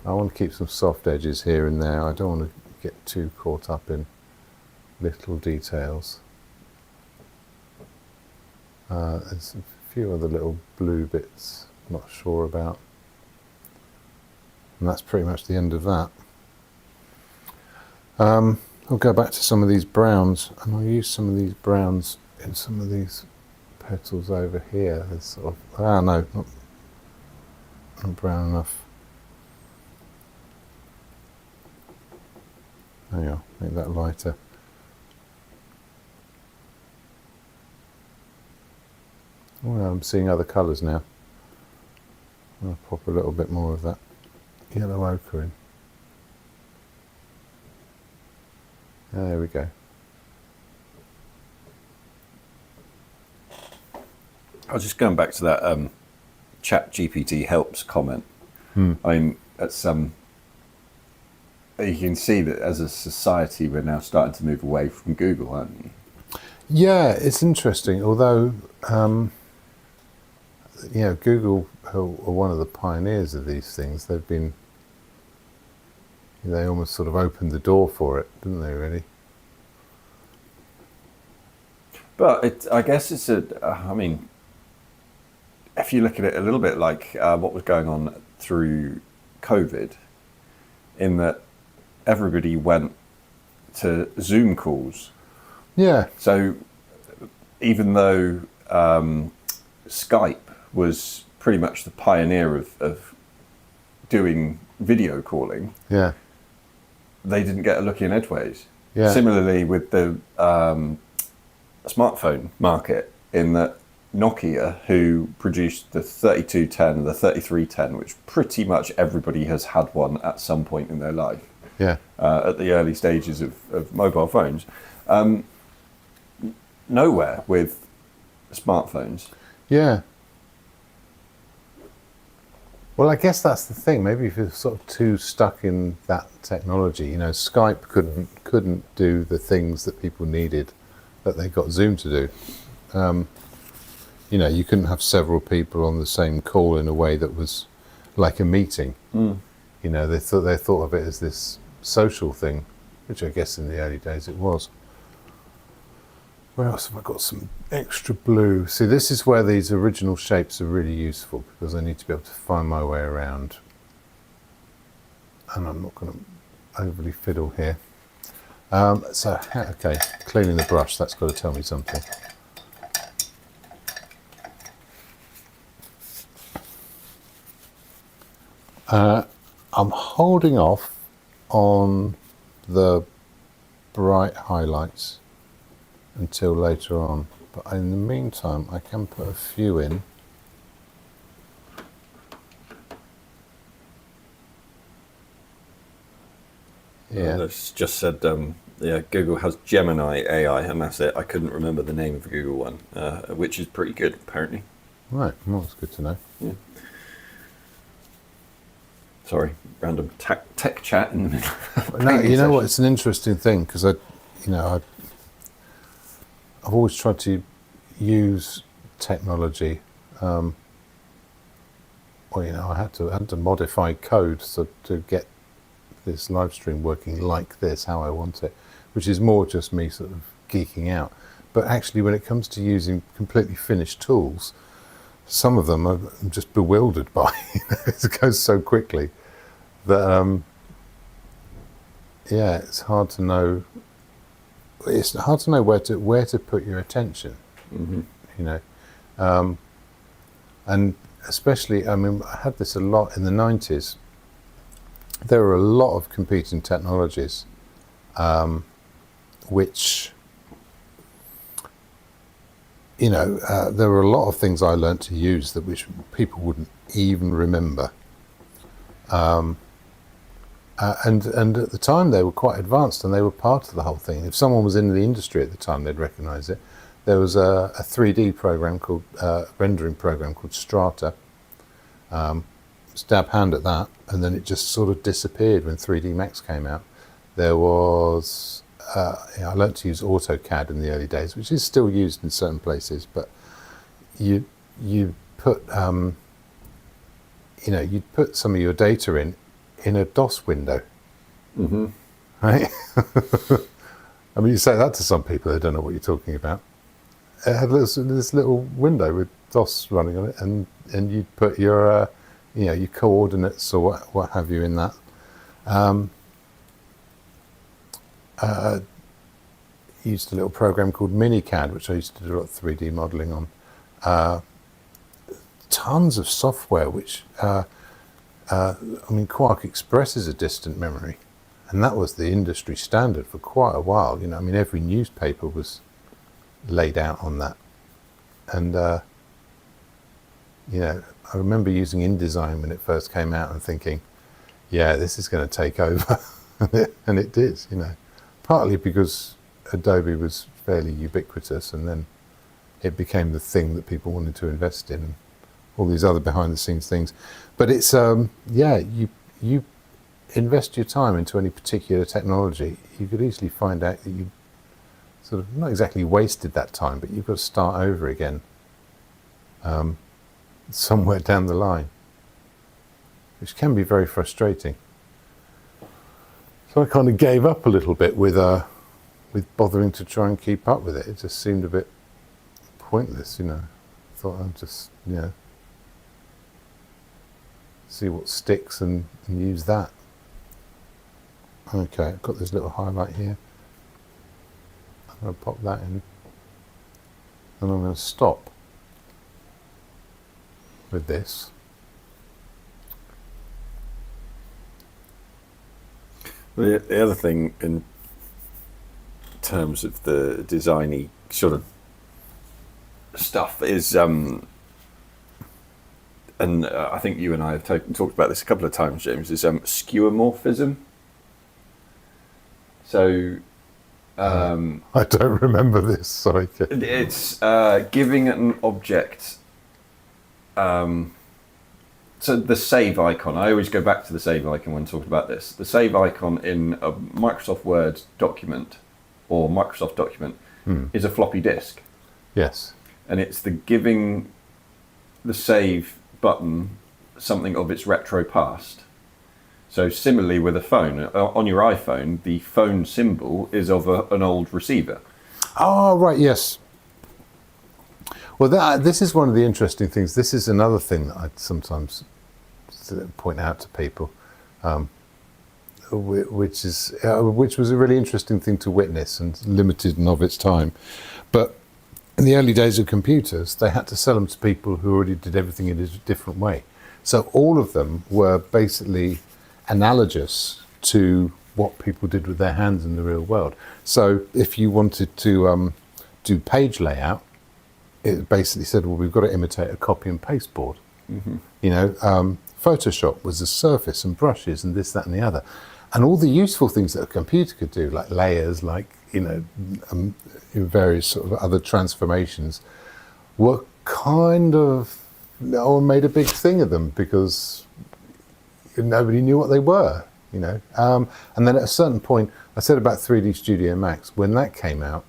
I want to keep some soft edges here and there. I don't want to get too caught up in little details. There's a few other little blue bits I'm not sure about. And that's pretty much the end of that. I'll go back to some of these browns, and I'll use some of these browns in some of these petals over here. There's sort of, no, not brown enough. There you are, make that lighter. Oh, I'm seeing other colours now. I'll pop a little bit more of that yellow ochre in. There we go. I was just going back to that Chat GPT helps comment. I mean, that's you can see that as a society we're now starting to move away from Google, aren't you? Yeah, it's interesting. Although, Google are one of the pioneers of these things. They almost sort of opened the door for it, didn't they, really? But I guess it's I mean, if you look at it a little bit like what was going on through COVID, in that everybody went to Zoom calls. Yeah. So even though Skype was pretty much the pioneer of doing video calling, yeah, they didn't get a look in edgeways. Yeah. Similarly with the smartphone market, in that Nokia, who produced the 3210, the 3310, which pretty much everybody has had one at some point in their life, yeah, at the early stages of mobile phones, nowhere with smartphones. Yeah. Well, I guess that's the thing. Maybe if you're sort of too stuck in that technology, Skype couldn't do the things that people needed that they got Zoom to do. You couldn't have several people on the same call in a way that was like a meeting. They thought of it as this social thing, which I guess in the early days it was. Where else have I got some extra blue? See, this is where these original shapes are really useful, because I need to be able to find my way around. And I'm not going to overly fiddle here. Okay, cleaning the brush, that's got to tell me something. I'm holding off on the bright highlights until later on, but in the meantime I can put a few in. Yeah, it's just said Google has Gemini AI, and that's it. I couldn't remember the name of the Google one, which is pretty good apparently. Right, well, that's good to know. Yeah. Sorry, random tech chat in the middle. No, you know what? It's an interesting thing, because I've always tried to use technology. I had to modify code to get this live stream working like this, how I want it, which is more just me sort of geeking out. But actually, when it comes to using completely finished tools, some of them I'm just bewildered by. It goes so quickly that it's hard to know. It's hard to know where to put your attention. Mm-hmm. And especially, I had this a lot in the 90s. There were a lot of competing technologies, which, there were a lot of things I learnt to use which people wouldn't even remember. And at the time they were quite advanced, and they were part of the whole thing. If someone was in the industry at the time, they'd recognise it. There was a 3D program called rendering program called Strata. Stab hand at that, and then it just sort of disappeared when 3D Max came out. There was I learnt to use AutoCAD in the early days, which is still used in certain places, but you put you'd put some of your data in a DOS window. Mm-hmm. Right? I mean, you say that to some people, they don't know what you're talking about. It had this little window with DOS running on it, and you'd put your your coordinates or what have you in that. Used a little program called MiniCAD, which I used to do a lot of 3D modeling on. Tons of software, which Quark Express is a distant memory, and that was the industry standard for quite a while. Every newspaper was laid out on that, and I remember using InDesign when it first came out and thinking, yeah, this is going to take over, and it did. Partly because Adobe was fairly ubiquitous, and then it became the thing that people wanted to invest in, and all these other behind-the-scenes things. But it's you invest your time into any particular technology, you could easily find out that you sort of not exactly wasted that time, but you've got to start over again somewhere down the line, which can be very frustrating. So I kind of gave up a little bit with bothering to try and keep up with it. It just seemed a bit pointless, Thought I'd just, see what sticks and use that. Okay, I've got this little highlight here. I'm going to pop that in, and I'm going to stop with this. The other thing in terms of the designy sort of stuff is, and I think you and I have talked about this a couple of times, James, is skeuomorphism. So I don't remember this, sorry. It's giving an object. So the save icon, I always go back to the save icon when talking about this. The save icon in a Microsoft Word document or Microsoft document is a floppy disk. Yes. And it's the giving the save button something of its retro past. So similarly with a phone, on your iPhone, the phone symbol is of an old receiver. Oh, right, yes. Well, this is one of the interesting things. This is another thing that I sometimes point out to people, which was a really interesting thing to witness and limited and of its time. But in the early days of computers, they had to sell them to people who already did everything in a different way. So all of them were basically analogous to what people did with their hands in the real world. So if you wanted to do page layout, it basically said, well, we've got to imitate a copy and paste board. Mm-hmm. Photoshop was the surface and brushes and this, that, and the other. And all the useful things that a computer could do, like layers, like, various sort of other transformations, were kind of, no one made a big thing of them because nobody knew what they were, And then at a certain point, I said about 3D Studio Max, when that came out,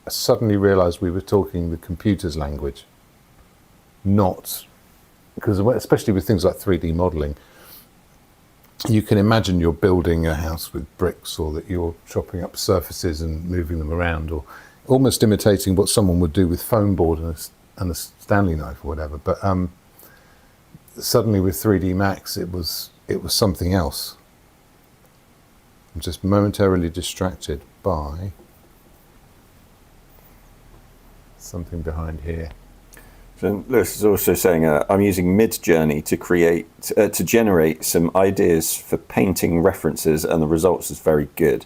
I suddenly realized we were talking the computer's language, not, because especially with things like 3D modeling, you can imagine you're building a house with bricks, or that you're chopping up surfaces and moving them around, or almost imitating what someone would do with foam board and a Stanley knife or whatever. But suddenly with 3D Max, it was something else. I'm just momentarily distracted by something behind here. So Lewis is also saying, I'm using Mid-Journey to generate some ideas for painting references, and the results is very good,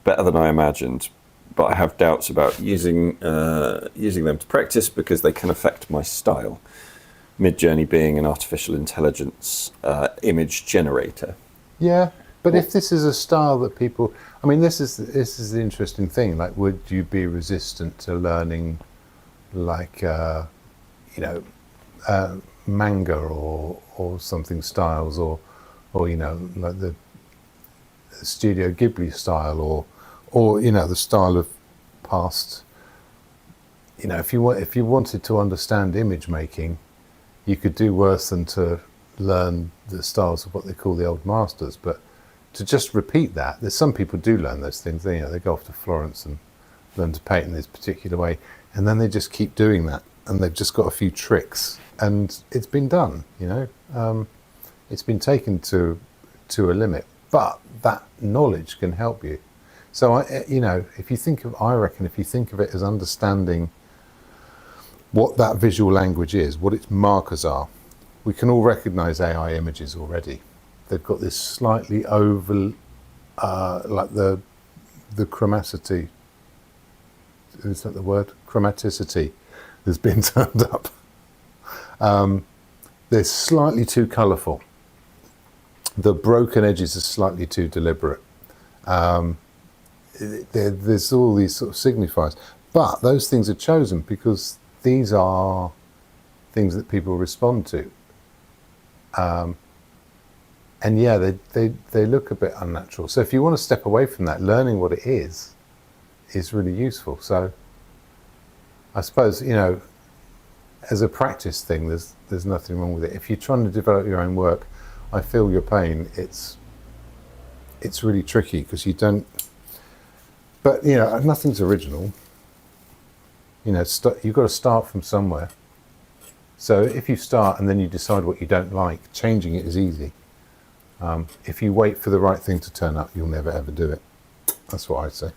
better than I imagined. But I have doubts about using them to practice because they can affect my style. Mid-Journey being an artificial intelligence image generator. Yeah, but if this is a style that people, this is the interesting thing. Like, would you be resistant to learning, like, manga or something styles, or like the Studio Ghibli style, or the style of past. If you wanted to understand image making, you could do worse than to learn the styles of what they call the old masters. But to just repeat that, there's some people do learn those things. They go off to Florence and learn to paint in this particular way, and then they just keep doing that, and they've just got a few tricks and it's been done. It's been taken to a limit, but that knowledge can help you. So if you think of, I reckon, if you think of it as understanding what that visual language is, what its markers are, we can all recognize AI images already. They've got this slightly over, like the chromaticity. Is that the word? Chromaticity has been turned up. They're slightly too colourful. The broken edges are slightly too deliberate. There's all these sort of signifiers, but those things are chosen because these are things that people respond to. And yeah, they look a bit unnatural. So if you want to step away from that, learning what it is really useful. So I suppose, as a practice thing, there's nothing wrong with it. If you're trying to develop your own work, I feel your pain. It's really tricky because you don't. But nothing's original. You've got to start from somewhere. So if you start and then you decide what you don't like, changing it is easy. If you wait for the right thing to turn up, you'll never ever do it. That's what I'd say.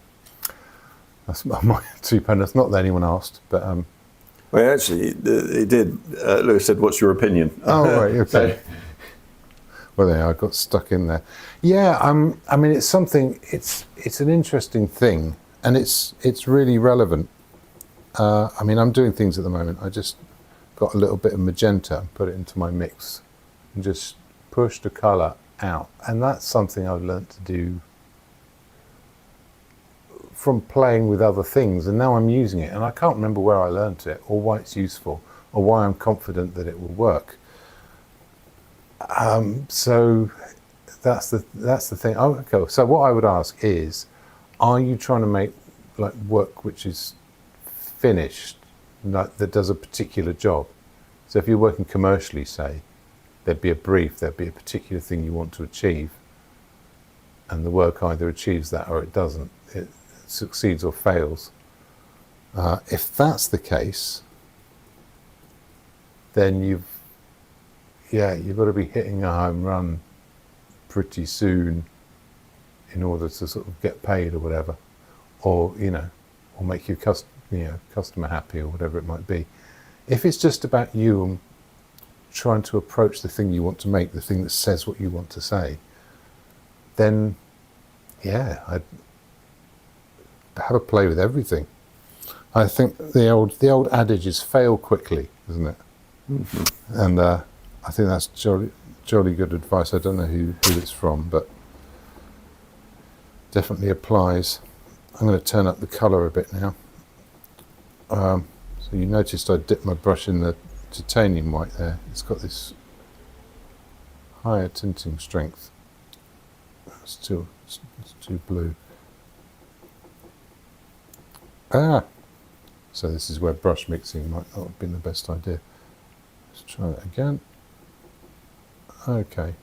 That's my 2 pence. Not that anyone asked, but. Well, actually, it did. Lewis said, "What's your opinion?" Oh, right, okay. Well, there, I got stuck in there. Yeah, I mean, it's something. It's an interesting thing, and it's really relevant. I mean, I'm doing things at the moment. I just got a little bit of magenta, put it into my mix, and just push the colour out. And that's something I've learnt to do from playing with other things, and now I'm using it, and I can't remember where I learnt it, or why it's useful, or why I'm confident that it will work. So that's the thing. Oh, okay. So what I would ask is, are you trying to make like work which is finished, like that does a particular job? So if you're working commercially, say, there'd be a brief, there'd be a particular thing you want to achieve, and the work either achieves that or it doesn't. It succeeds or fails. If that's the case, then you've got to be hitting a home run pretty soon in order to sort of get paid or whatever, or or make your customer happy or whatever it might be. If it's just about you and trying to approach the thing you want to make, the thing that says what you want to say, then I'd have a play with everything. I think the old adage is fail quickly, isn't it? Mm-hmm. And I think that's jolly good advice. I don't know who it's from, but definitely applies. I'm going to turn up the colour a bit now. So you noticed I dipped my brush in the titanium white there. It's got this higher tinting strength. It's too blue. So this is where brush mixing might not have been the best idea. Let's try that again. Okay.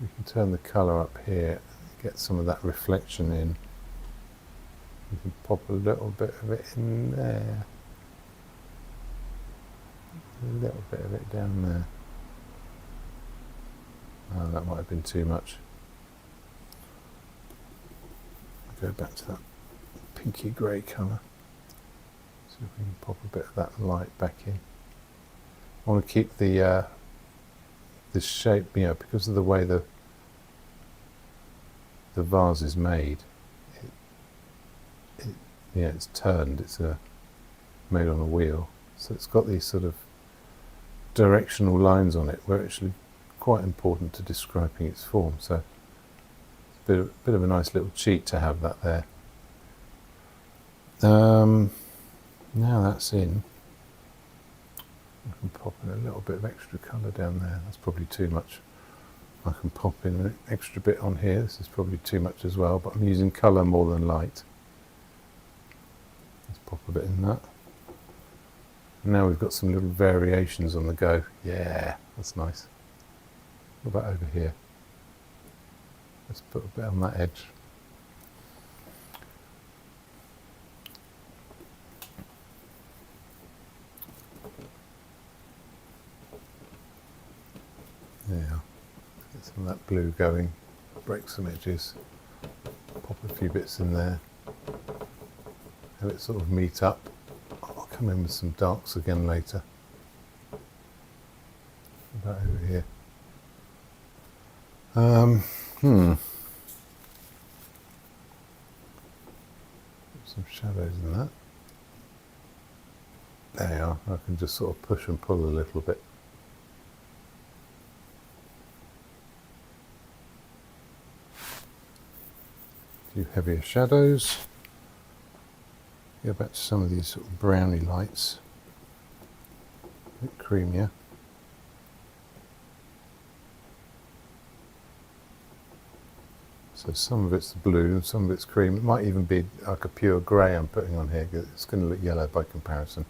We can turn the colour up here, get some of that reflection in. We can pop a little bit of it in there. A little bit of it down there. Oh, that might have been too much. Go back to that pinky grey colour. So we can pop a bit of that light back in. I want to keep the shape, because of the way the vase is made. It's turned. It's made on a wheel, so it's got these sort of directional lines on it, where it's actually quite important to describing its form. So it's a bit of a nice little cheat to have that there. Now that's in, I can pop in a little bit of extra colour down there. That's probably too much. I can pop in an extra bit on here. This is probably too much as well, but I'm using colour more than light. Let's pop a bit in that. Now we've got some little variations on the go. Yeah, that's nice. What about over here? Let's put a bit on that edge. Yeah, get some of that blue going, break some edges, pop a few bits in there, have it sort of meet up. I'll come in with some darks again later. About over here. Some shadows in that. There you are. I can just sort of push and pull a little bit. A few heavier shadows. Go back to some of these sort of browny lights. A bit creamier. So some of it's blue and some of it's cream. It might even be like a pure grey I'm putting on here. It's going to look yellow by comparison.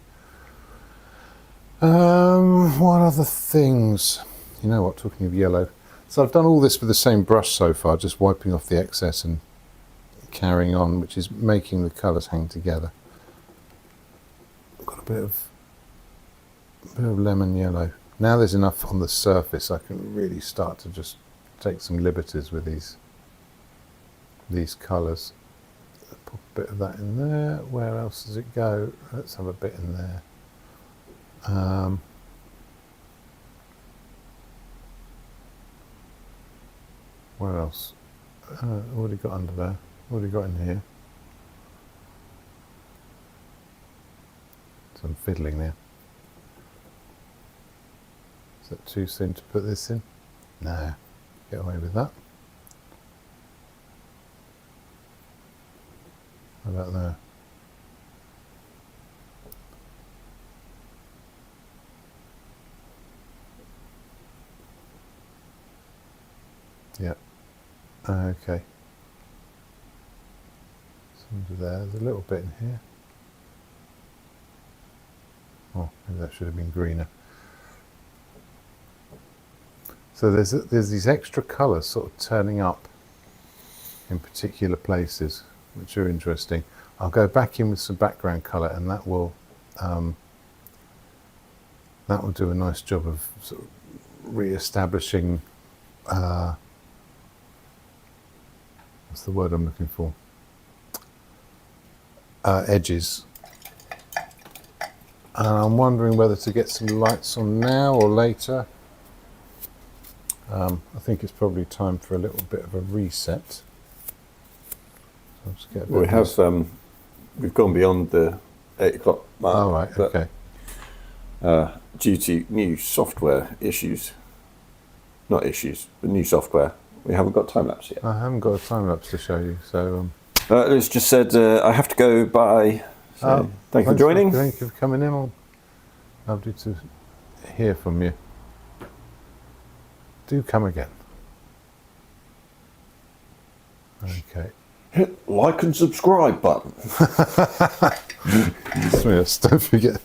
What other things? You know what, talking of yellow. So I've done all this with the same brush so far, just wiping off the excess and carrying on, which is making the colours hang together. I've got a bit of lemon yellow. Now there's enough on the surface, I can really start to just take some liberties with these colours. Put a bit of that in there. Where else does it go? Let's have a bit in there. Where else? What have you got under there? What have you got in here? Some fiddling there. Is that too soon to put this in? No, get away with that. How about there? Yeah. Okay. Some under there. There's a little bit in here. Oh, maybe that should have been greener. So there's these extra colours sort of turning up in particular places, which are interesting. I'll go back in with some background colour, and that will do a nice job of sort of re-establishing. What's the word I'm looking for? Edges. And I'm wondering whether to get some lights on now or later. I think it's probably time for a little bit of a reset. We have we've gone beyond the 8 o'clock mark. Oh, right, okay. Due to new software issues, not issues, but new software, we haven't got time lapse yet. I haven't got a time lapse to show you, so. It's just said I have to go. Bye. So thank you for joining. Thank you for coming in. Lovely to hear from you. Do come again. Okay. Hit like and subscribe button. Yes, don't forget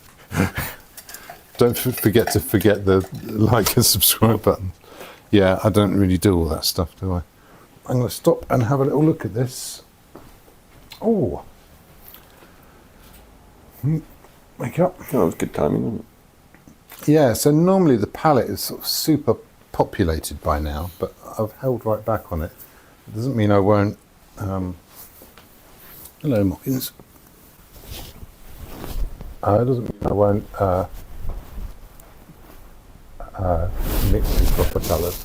to forget the like and subscribe button. Yeah, I don't really do all that stuff, do I? I'm going to stop and have a little look at this. Oh. Wake up. Oh, that was good timing, wasn't it? Yeah, so normally the palette is sort of super populated by now, but I've held right back on it. It doesn't mean I won't. Hello, Mockins. It doesn't mean I won't mix in proper colours.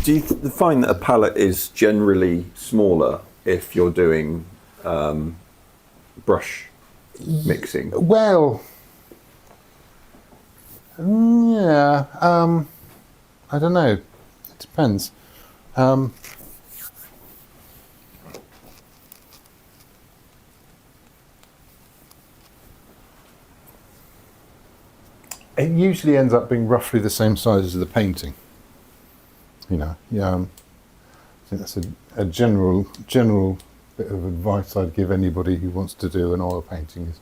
Do you find that a palette is generally smaller if you're doing brush mixing? Well, yeah, I don't know. It depends. It usually ends up being roughly the same size as the painting. You know, yeah. I think that's a general bit of advice I'd give anybody who wants to do an oil painting is,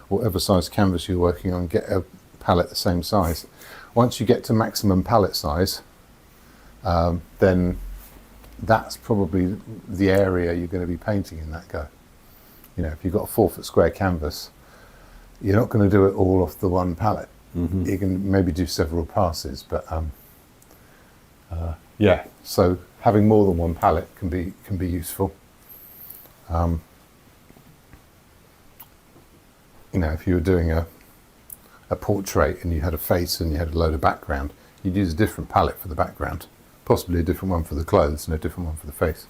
whatever size canvas you're working on, get a palette the same size. Once you get to maximum palette size, then that's probably the area you're going to be painting in that go. You know, if you've got a 4 foot square canvas, you're not going to do it all off the one palette. you can maybe do several passes, but yeah. So having more than one palette can be useful. You know, if you were doing a portrait and you had a face and you had a load of background, you'd use a different palette for the background, possibly a different one for the clothes and a different one for the face.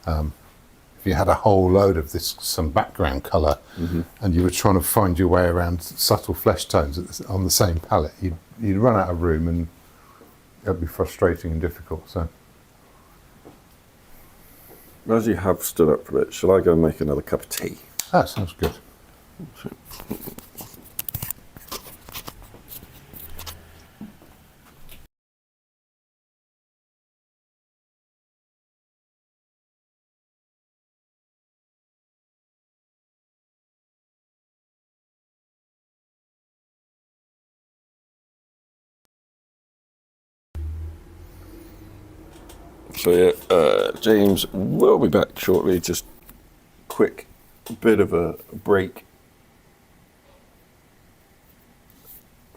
If you had a whole load of some background colour, and you were trying to find your way around subtle flesh tones on the same palette, you'd run out of room, and it'd be frustrating and difficult. So, as you have stood up for a bit, shall I go and make another cup of tea? that sounds good. So yeah, James will be back shortly. Just quick bit of a break.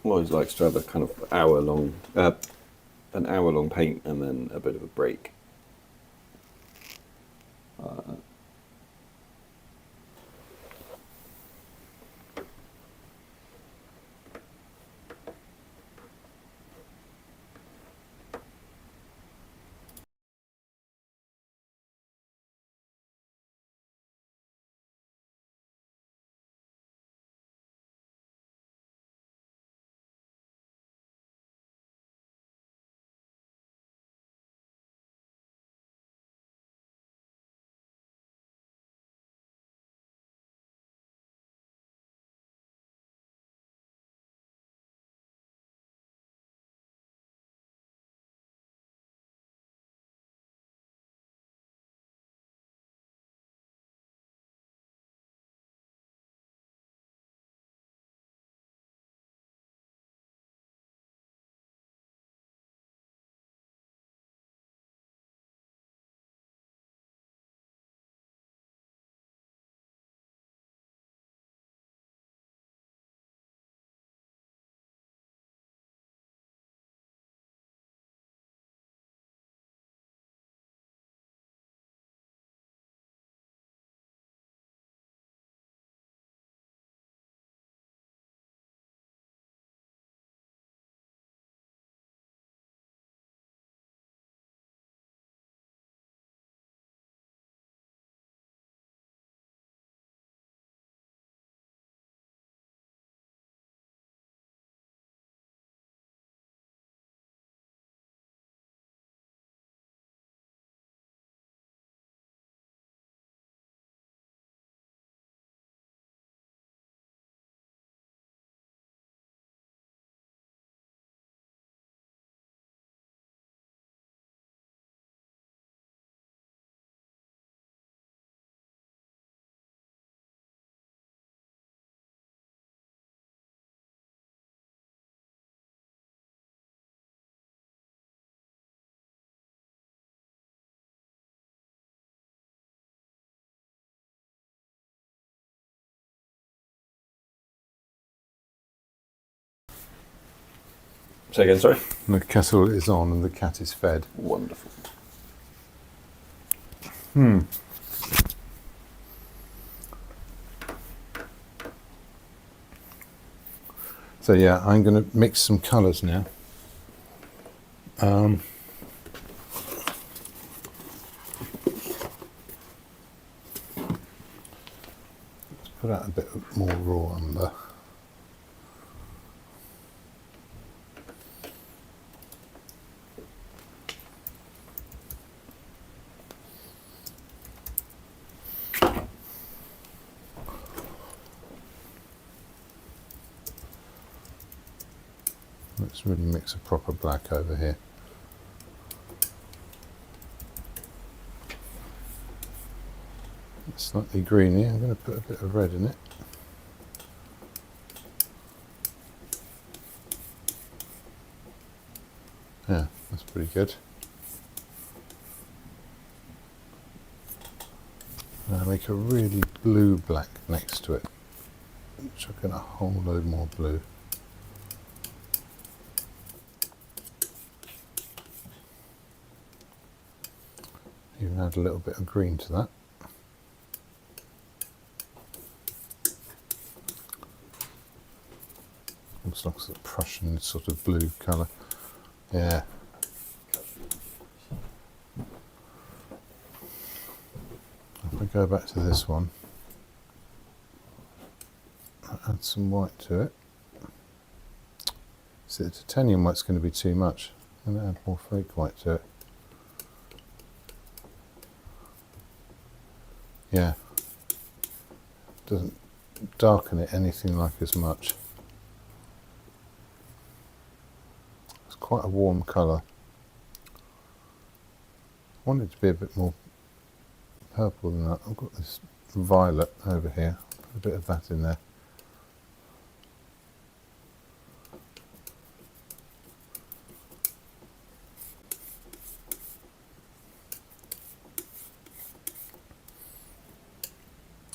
Always likes to have a kind of an hour long paint and then a bit of a break. Say again, sorry? The kettle is on and the cat is fed. Wonderful. So yeah, I'm going to mix some colours now. Let's put out a bit more raw umber. Let's really mix a proper black over here. It's slightly greeny. I'm going to put a bit of red in it. Yeah, that's pretty good. Now make a really blue black next to it. Chuck in a whole load more blue. I'm going to add a little bit of green to that. Looks like a Prussian sort of blue colour. Yeah. If I go back to this one, I'll add some white to it. See, the titanium white's going to be too much. I'm going to add more flake white to it. Yeah. Doesn't darken it anything like as much. It's quite a warm colour. I want it to be a bit more purple than that. I've got this violet over here. Put a bit of that in there.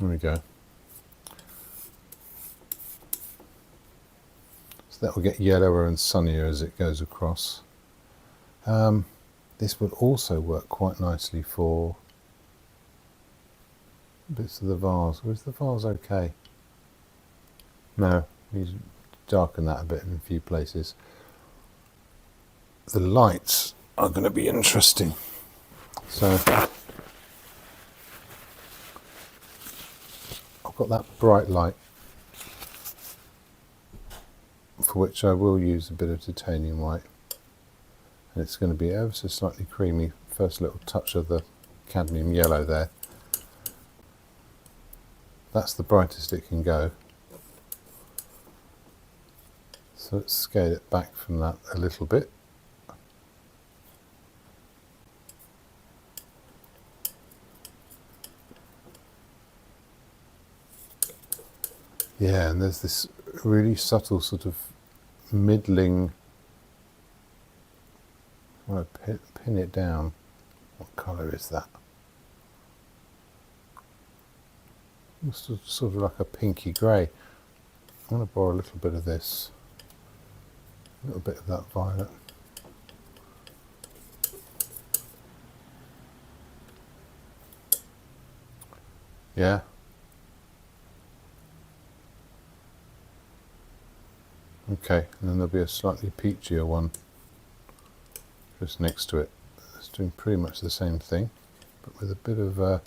There we go. So that will get yellower and sunnier as it goes across. This would also work quite nicely for bits of the vase. Was the vase okay? No, you need to darken that a bit in a few places. The lights are going to be interesting. So I've got that bright light, for which I will use a bit of titanium white. And it's going to be ever so slightly creamy. First little touch of the cadmium yellow there. That's the brightest it can go. So let's scale it back from that a little bit. Yeah, and there's this really subtle sort of middling. I want to pin it down. What colour is that? It's sort of like a pinky grey. I'm going to borrow a little bit of this, a little bit of that violet. Yeah. Okay, and then there'll be a slightly peachier one just next to it. It's doing pretty much the same thing, but with a bit of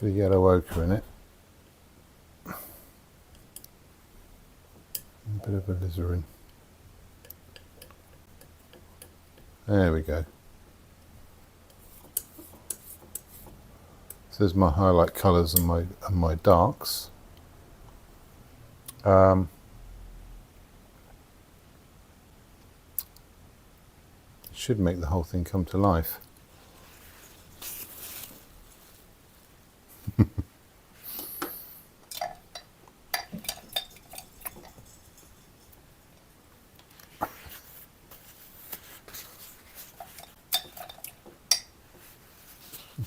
yellow ochre in it. A bit of alizarin. There we go. So there's my highlight colours and my darks. Should make the whole thing come to life.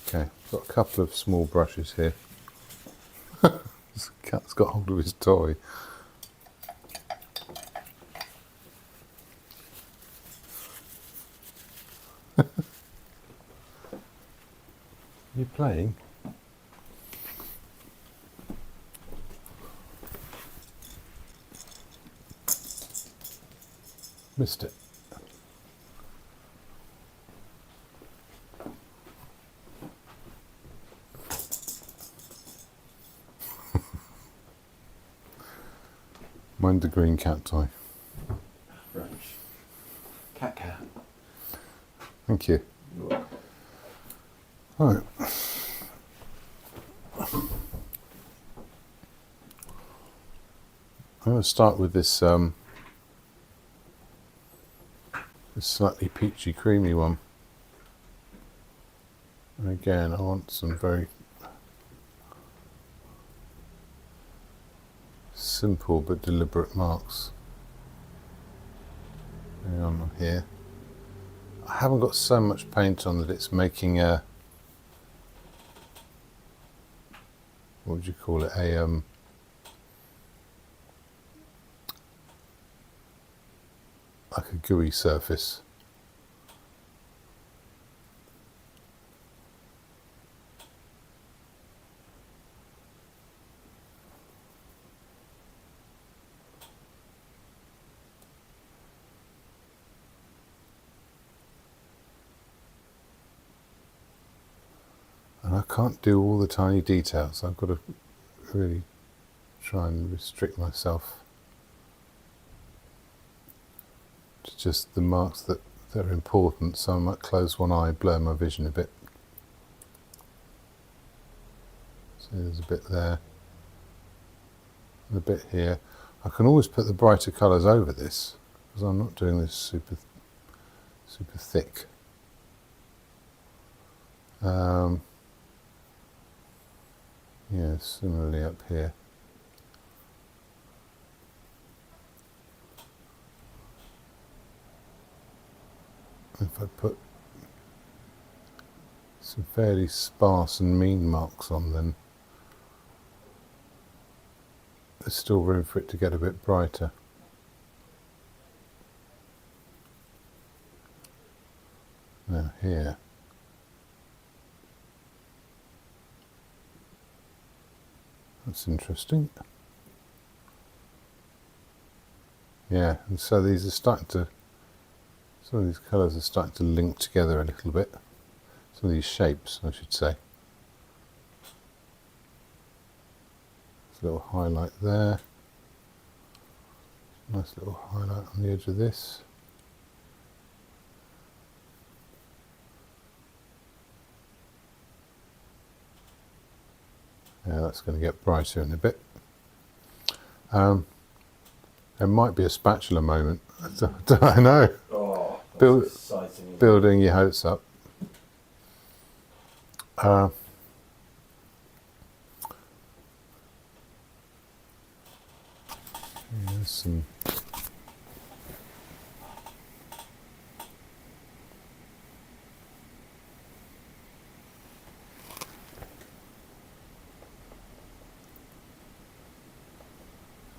Okay, got a couple of small brushes here. This cat's got hold of his toy. You playing? Missed it. Mind the green cat toy. Right. Cat. Thank you. Right. I'm going to start with this this slightly peachy creamy one. And again, I want some very simple but deliberate marks going on here. I haven't got so much paint on that it's making a, what would you call it, a like a gooey surface. can't do all the tiny details. I've got to really try and restrict myself to just the marks that are important, so I might close one eye, blur my vision a bit. So there's a bit there, and a bit here. I can always put the brighter colours over this, because I'm not doing this super thick. Yeah, similarly up here. If I put some fairly sparse and mean marks on, then there's still room for it to get a bit brighter. Now here. That's interesting. Yeah, and so these are starting to, some of these colours are starting to link together a little bit. Some of these shapes, I should say. There's a little highlight there. Nice little highlight on the edge of this. Yeah, that's going to get brighter in a bit. There might be a spatula moment. I know. Oh, that's exciting. Building your hopes up. There's some.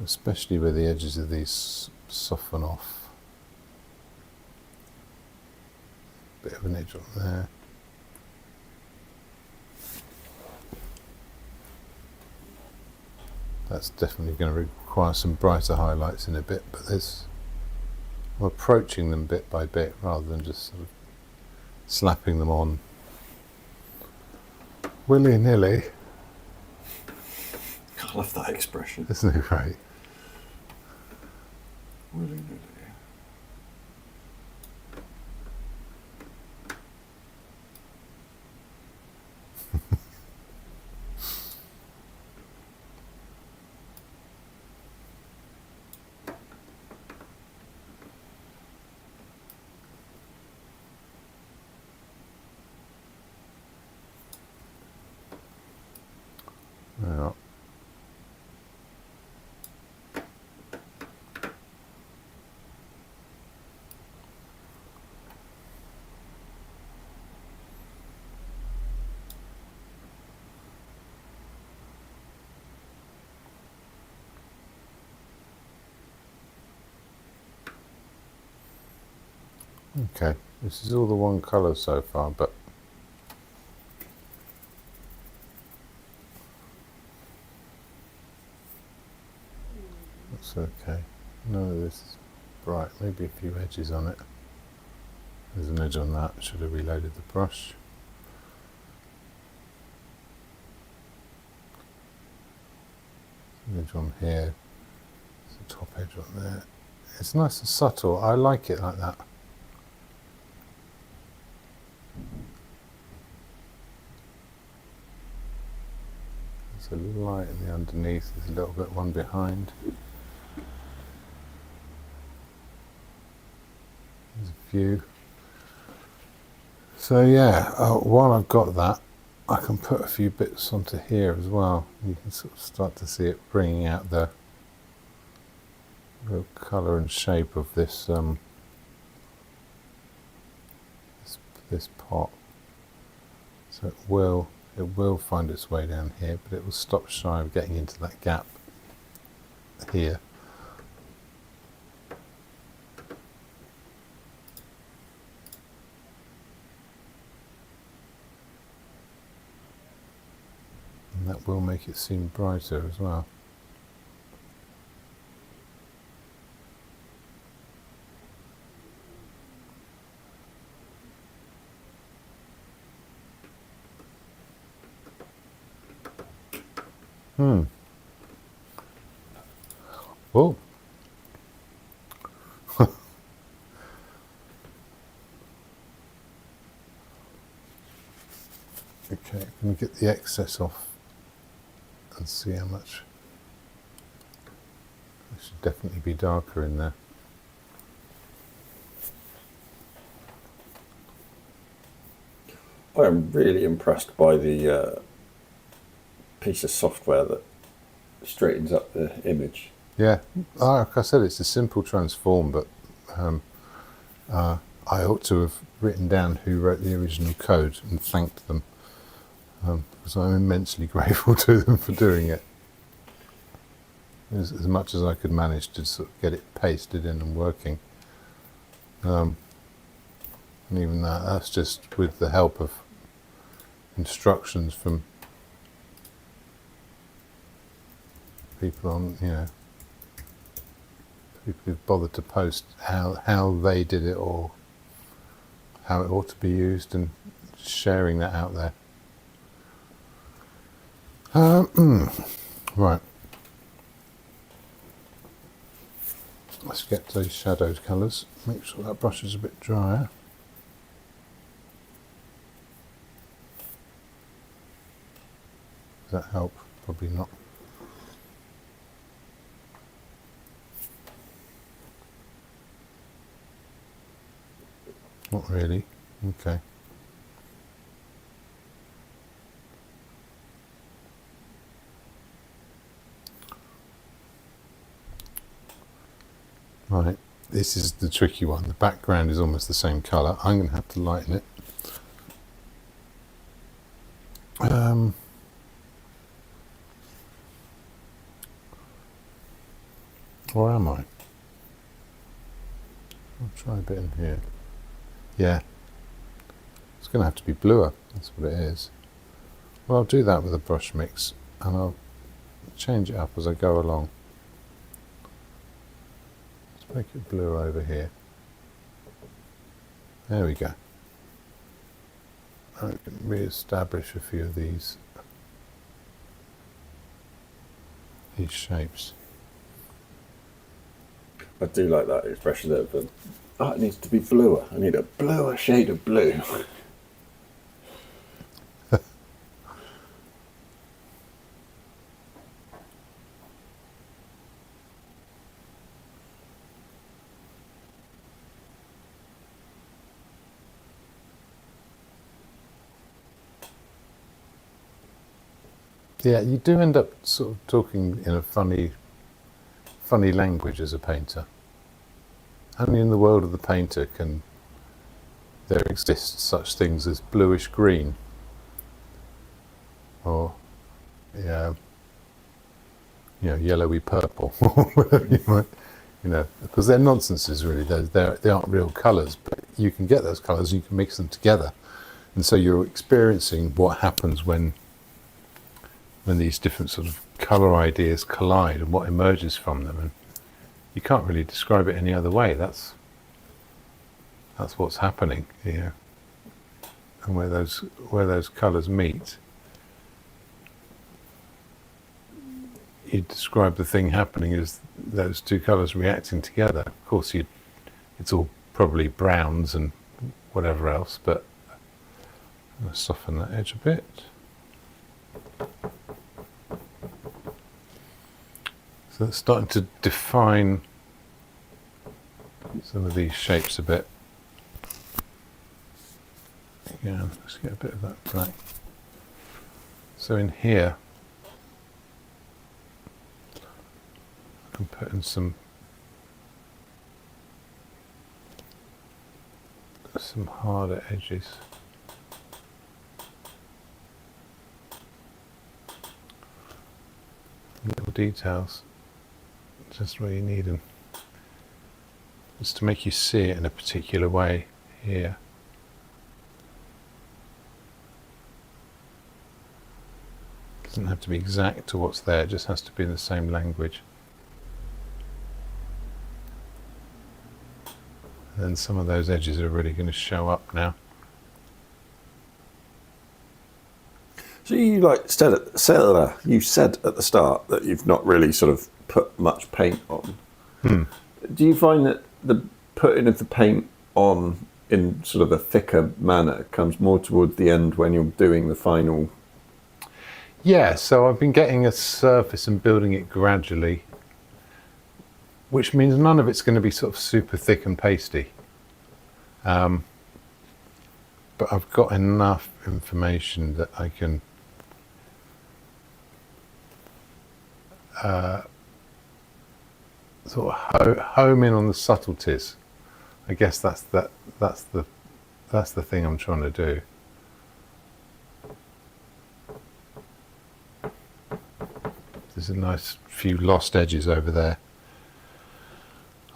Especially where the edges of these soften off. Bit of an edge on there. That's definitely going to require some brighter highlights in a bit, but I'm approaching them bit by bit rather than just sort of slapping them on willy-nilly. I love that expression. Isn't it great? Willy-nilly. Yeah. Okay, this is all the one colour so far, but that's okay. None of this is bright. Maybe a few edges on it. There's an edge on that. Should have reloaded the brush. An edge on here. There's a top edge on there. It's nice and subtle. I like it like that. There's a light in the underneath. There's a little bit one behind. There's a few. So yeah, while I've got that, I can put a few bits onto here as well. You can sort of start to see it bringing out the real colour and shape of this this pot. So it will find its way down here, but it will stop shy of getting into that gap here. And that will make it seem brighter as well. Oh. Okay, can we get the excess off and see how much? It should definitely be darker in there. I am really impressed by the piece of software that straightens up the image. Yeah, like I said, it's a simple transform, but I ought to have written down who wrote the original code and thanked them, because I'm immensely grateful to them for doing it. As much as I could manage to sort of get it pasted in and working. And even that's just with the help of instructions from people on, people who've bothered to post how they did it or how it ought to be used, and sharing that out there. Right. Let's get those shadowed colours. Make sure that brush is a bit drier. Does that help? Probably not. Not really. Okay. Right, this is the tricky one. The background is almost the same colour. I'm going to have to lighten it. Or am I? I'll try a bit in here. Yeah. It's going to have to be bluer. That's what it is. Well, I'll do that with a brush mix, and I'll change it up as I go along. Let's make it bluer over here. There we go. I can re-establish a few of these shapes. I do like that expression of, oh, it needs to be bluer. I need a bluer shade of blue. Yeah, you do end up sort of talking in a funny language as a painter. Only in the world of the painter can there exist such things as bluish green, or yellowy purple, or whatever you might, because they're nonsenses really. They aren't real colours, but you can get those colours and you can mix them together, and so you're experiencing what happens when these different sort of colour ideas collide and what emerges from them, and you can't really describe it any other way. That's what's happening here, and where those colours meet, you describe the thing happening as those two colours reacting together. Of course, it's all probably browns and whatever else, but I'm going to soften that edge a bit. So it's starting to define some of these shapes a bit. Again, let's get a bit of that black. So in here, I can put in some harder edges. Little details, just where you need them, just to make you see it in a particular way here. It doesn't have to be exact to what's there, it just has to be in the same language. And then some of those edges are really going to show up now. So you you said at the start that you've not really sort of put much paint on. Do you find that the putting of the paint on in sort of a thicker manner comes more towards the end when you're doing the final? Yeah, so I've been getting a surface and building it gradually, which means none of it's going to be sort of super thick and pasty. But I've got enough information that I can sort of home in on the subtleties. I guess that's the thing I'm trying to do. There's a nice few lost edges over there.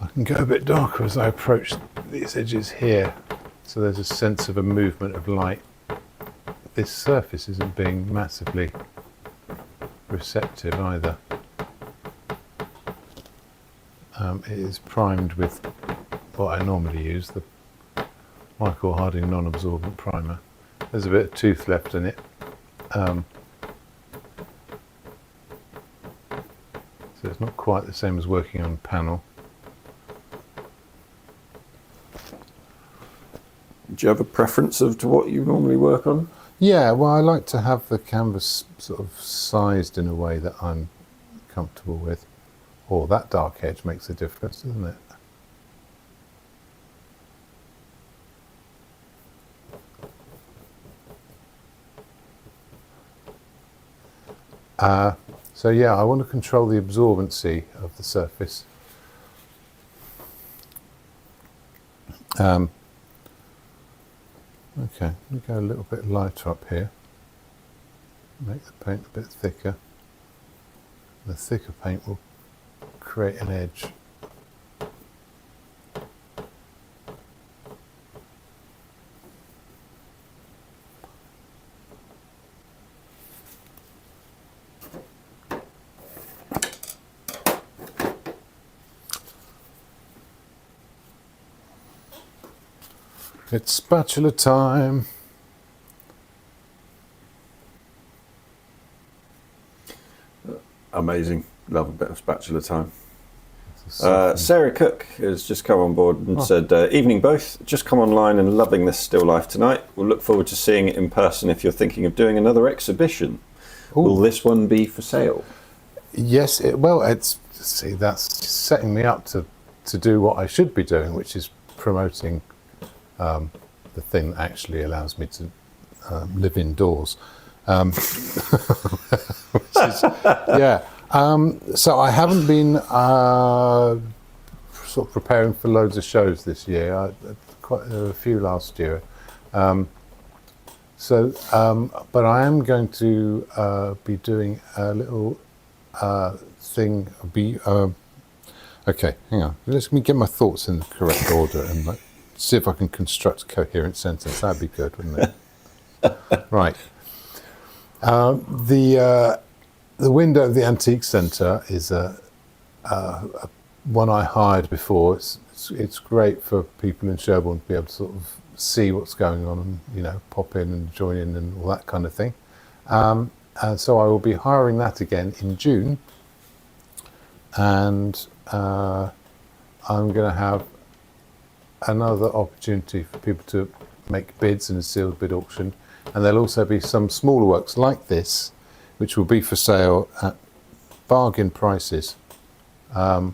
I can go a bit darker as I approach these edges here, so there's a sense of a movement of light. This surface isn't being massively receptive either. It is primed with what I normally use, the Michael Harding non-absorbent primer. There's a bit of tooth left in it. So it's not quite the same as working on panel. Do you have a preference as to what you normally work on? Yeah, well, I like to have the canvas sort of sized in a way that I'm comfortable with. Oh, that dark edge makes a difference, doesn't it? So yeah, I want to control the absorbency of the surface. Okay, let me go a little bit lighter up here. Make the paint a bit thicker. The thicker paint will create an edge. It's spatula time. Amazing. Love a bit of spatula time. Sarah Cook has just come on board and said, evening both, just come online and loving this still life tonight. We'll look forward to seeing it in person if you're thinking of doing another exhibition. Ooh. Will this one be for sale? Yes, that's setting me up to do what I should be doing, which is promoting the thing that actually allows me to live indoors. Which is, yeah. So I haven't been sort of preparing for loads of shows this year. Quite a few last year. But I am going to be doing a little thing. Okay, hang on. Let me get my thoughts in the correct order and see if I can construct a coherent sentence. That'd be good, wouldn't it? Right. The window of the Antique Centre is a one I hired before. It's great for people in Sherborne to be able to sort of see what's going on and pop in and join in and all that kind of thing. And so I will be hiring that again in June, and I'm going to have another opportunity for people to make bids in a sealed bid auction, and there'll also be some smaller works like this which will be for sale at bargain prices. When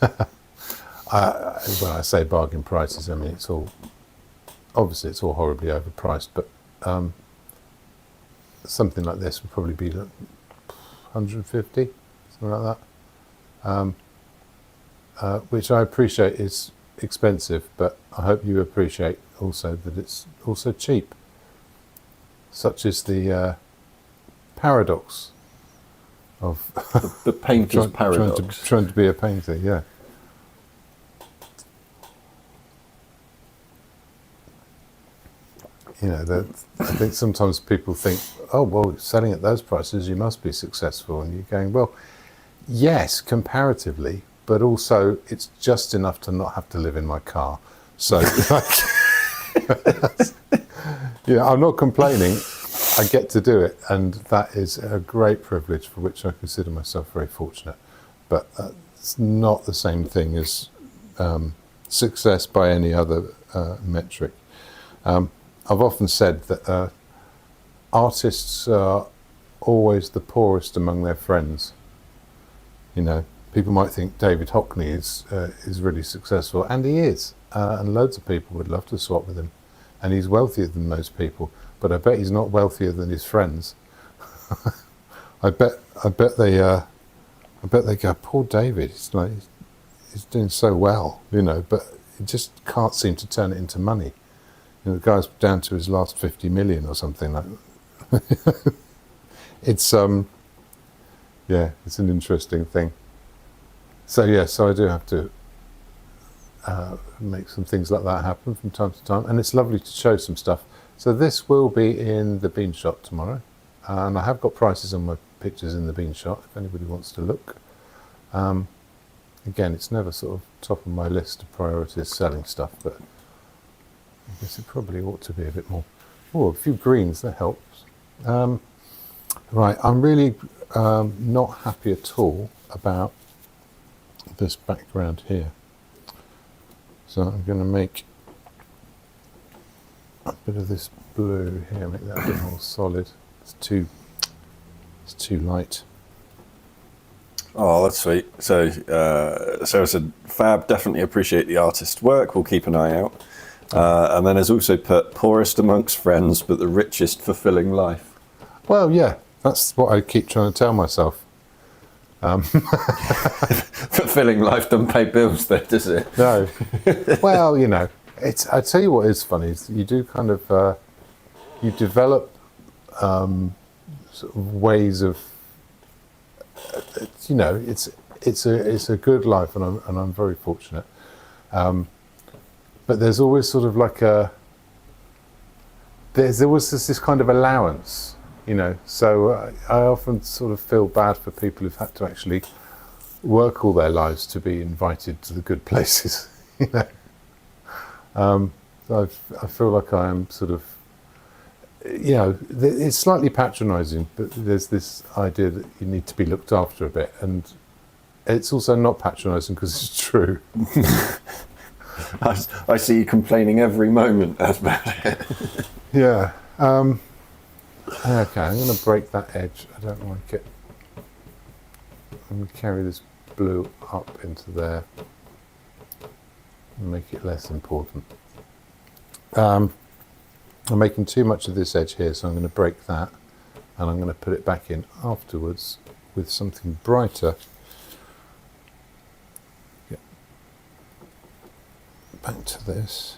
I say bargain prices, I mean it's all horribly overpriced, but something like this would probably be 150, something like that, which I appreciate is expensive, but I hope you appreciate also that it's also cheap. Such is the paradox of the painter's paradox. Trying to be a painter, yeah. I think sometimes people think, oh, well, selling at those prices, you must be successful. And you're going, well, yes, comparatively, but also it's just enough to not have to live in my car. So, I'm not complaining. I get to do it, and that is a great privilege for which I consider myself very fortunate. But it's not the same thing as success by any other metric. I've often said that artists are always the poorest among their friends. You know, people might think David Hockney is really successful, and he is, and loads of people would love to swap with him, and he's wealthier than most people. But I bet he's not wealthier than his friends. I bet they go, poor David. He's doing so well, you know, but he just can't seem to turn it into money. You know, the guy's down to his last 50 million or something like that. It's it's an interesting thing. So I do have to make some things like that happen from time to time, and it's lovely to show some stuff. So this will be in the Bean Shot tomorrow, and I have got prices on my pictures in the Bean Shot if anybody wants to look. Again, it's never sort of top of my list of priorities selling stuff, but I guess it probably ought to be a bit more. Oh, a few greens, that helps. Right, I'm really not happy at all about this background here. So I'm going to make a bit of this blue here, make that a bit more solid. It's too light. Oh, that's sweet. So Sarah said, fab, definitely appreciate the artist's work. We'll keep an eye out. And then has also put poorest amongst friends, but the richest fulfilling life. Well, yeah, that's what I keep trying to tell myself. Fulfilling life doesn't pay bills, though, does it? No. Well, you know, I tell you what is funny is you do kind of you develop sort of ways of you know it's a good life, and I'm very fortunate. But there's always sort of like there's always this kind of allowance, you know. So I often sort of feel bad for people who've had to actually work all their lives to be invited to the good places, you know. I feel like I am sort of, you know, it's slightly patronising, but there's this idea that you need to be looked after a bit, and it's also not patronising because it's true. I see you complaining every moment about it. Yeah. Okay, I'm going to break that edge. I don't like it. I'm going to carry this blue up into there and make it less important. I'm making too much of this edge here, so I'm going to break that, and I'm going to put it back in afterwards with something brighter. Get back to this.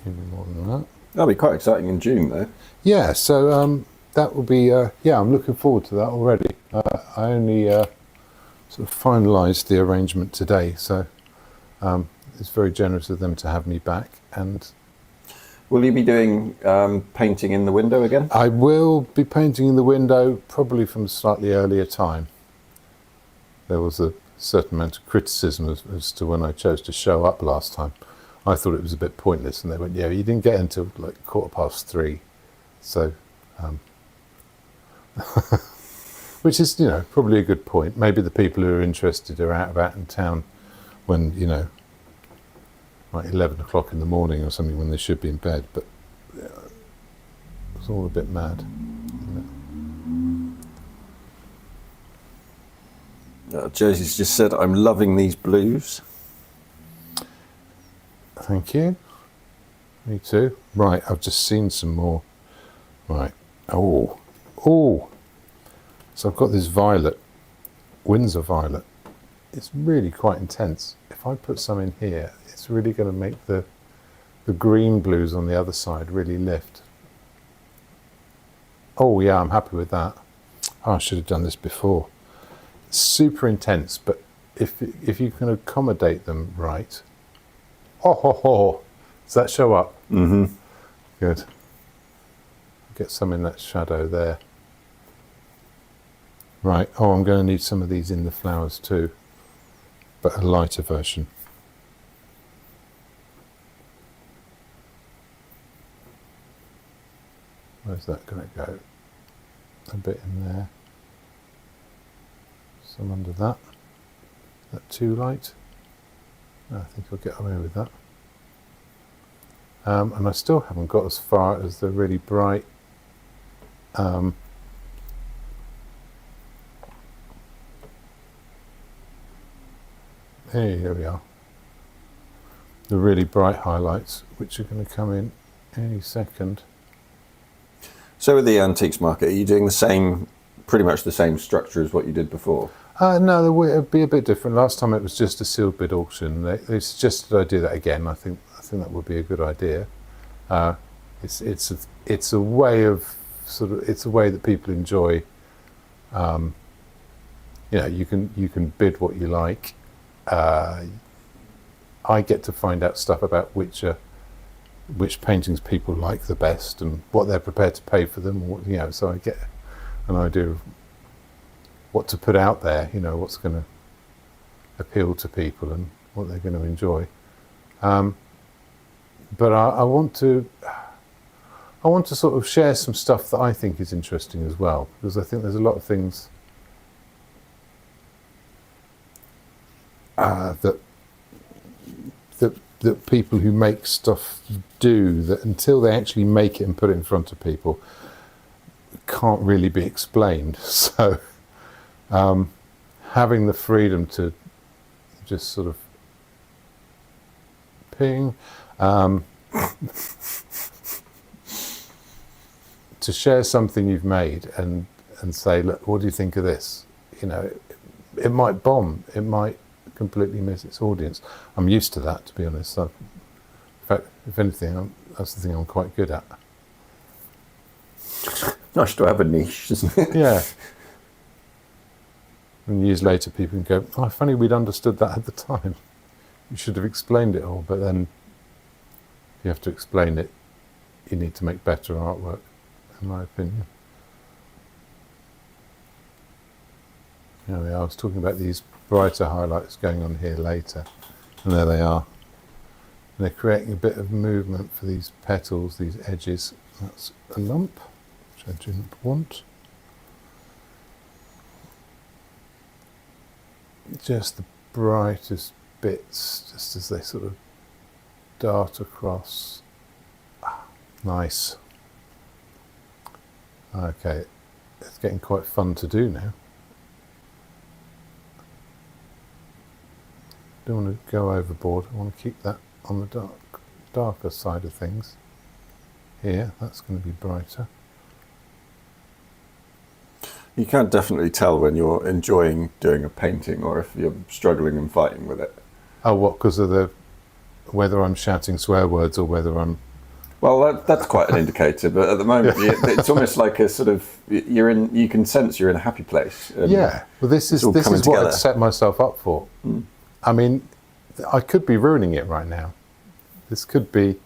Maybe more than that. That'll be quite exciting in June, though. Yeah, so that will be, yeah, I'm looking forward to that already. I only sort of finalised the arrangement today, so it's very generous of them to have me back. And will you be doing painting in the window again? I will be painting in the window, probably from a slightly earlier time. There was a certain amount of criticism as to when I chose to show up last time. I thought it was a bit pointless, and they went, yeah, you didn't get until like 3:15. So, which is, you know, probably a good point. Maybe the people who are interested are out about in town when, you know, like 11 o'clock in the morning or something, when they should be in bed. But yeah, it's all a bit mad, isn't it? Josie's just said, I'm loving these blues. Thank you. Me too. Right, I've just seen some more. Right. Oh. So I've got this violet, Windsor violet. It's really quite intense. If I put some in here, it's really going to make the green blues on the other side really lift. Oh yeah, I'm happy with that. Oh, I should have done this before. It's super intense, but if you can accommodate them right. Oh. Does that show up? Mm-hmm. Good. Get some in that shadow there. Right. Oh, I'm going to need some of these in the flowers too, but a lighter version. Where's that going to go? A bit in there. Some under that. Is that too light? No, I think I'll get away with that. And I still haven't got as far as the really bright here we are. The really bright highlights, which are going to come in any second. So with the antiques market, are you doing the same, pretty much the same structure as what you did before? No, it'd be a bit different. Last time it was just a sealed bid auction. They suggested I do that again. I think that would be a good idea. It's a way of it's a way that people enjoy. You know, you can bid what you like. I get to find out stuff about which paintings people like the best and what they're prepared to pay for them. You know, so I get an idea of what to put out there. You know, what's going to appeal to people and what they're going to enjoy. But I want to sort of share some stuff that I think is interesting as well, because I think there's a lot of things that people who make stuff do that until they actually make it and put it in front of people can't really be explained. So having the freedom to just sort of ping to share something you've made and say, look, what do you think of this? You know, it might bomb, it might completely miss its audience. I'm used to that, to be honest. In fact, if anything, that's the thing I'm quite good at. Nice to have a niche, isn't it? Yeah. And years later, people can go, oh, funny we'd understood that at the time. You should have explained it all. But then, if you have to explain it, you need to make better artwork, in my opinion. There we are. I was talking about these brighter highlights going on here later, and there they are. And they're creating a bit of movement for these petals, these edges. That's a lump, which I didn't want. Just the brightest bits, just as they sort of dart across. Nice. Okay, it's getting quite fun to do now. Don't want to go overboard. I want to keep that on the darker side of things. Here, that's going to be brighter. You can definitely tell when you're enjoying doing a painting or if you're struggling and fighting with it. Oh, what? Because of whether I'm shouting swear words or whether I'm... Well, that's quite an indicator. But at the moment, it's almost like a sort of you can sense you're in a happy place. Yeah. Well, this is what I'd set myself up for. Mm. I mean, I could be ruining it right now. This could be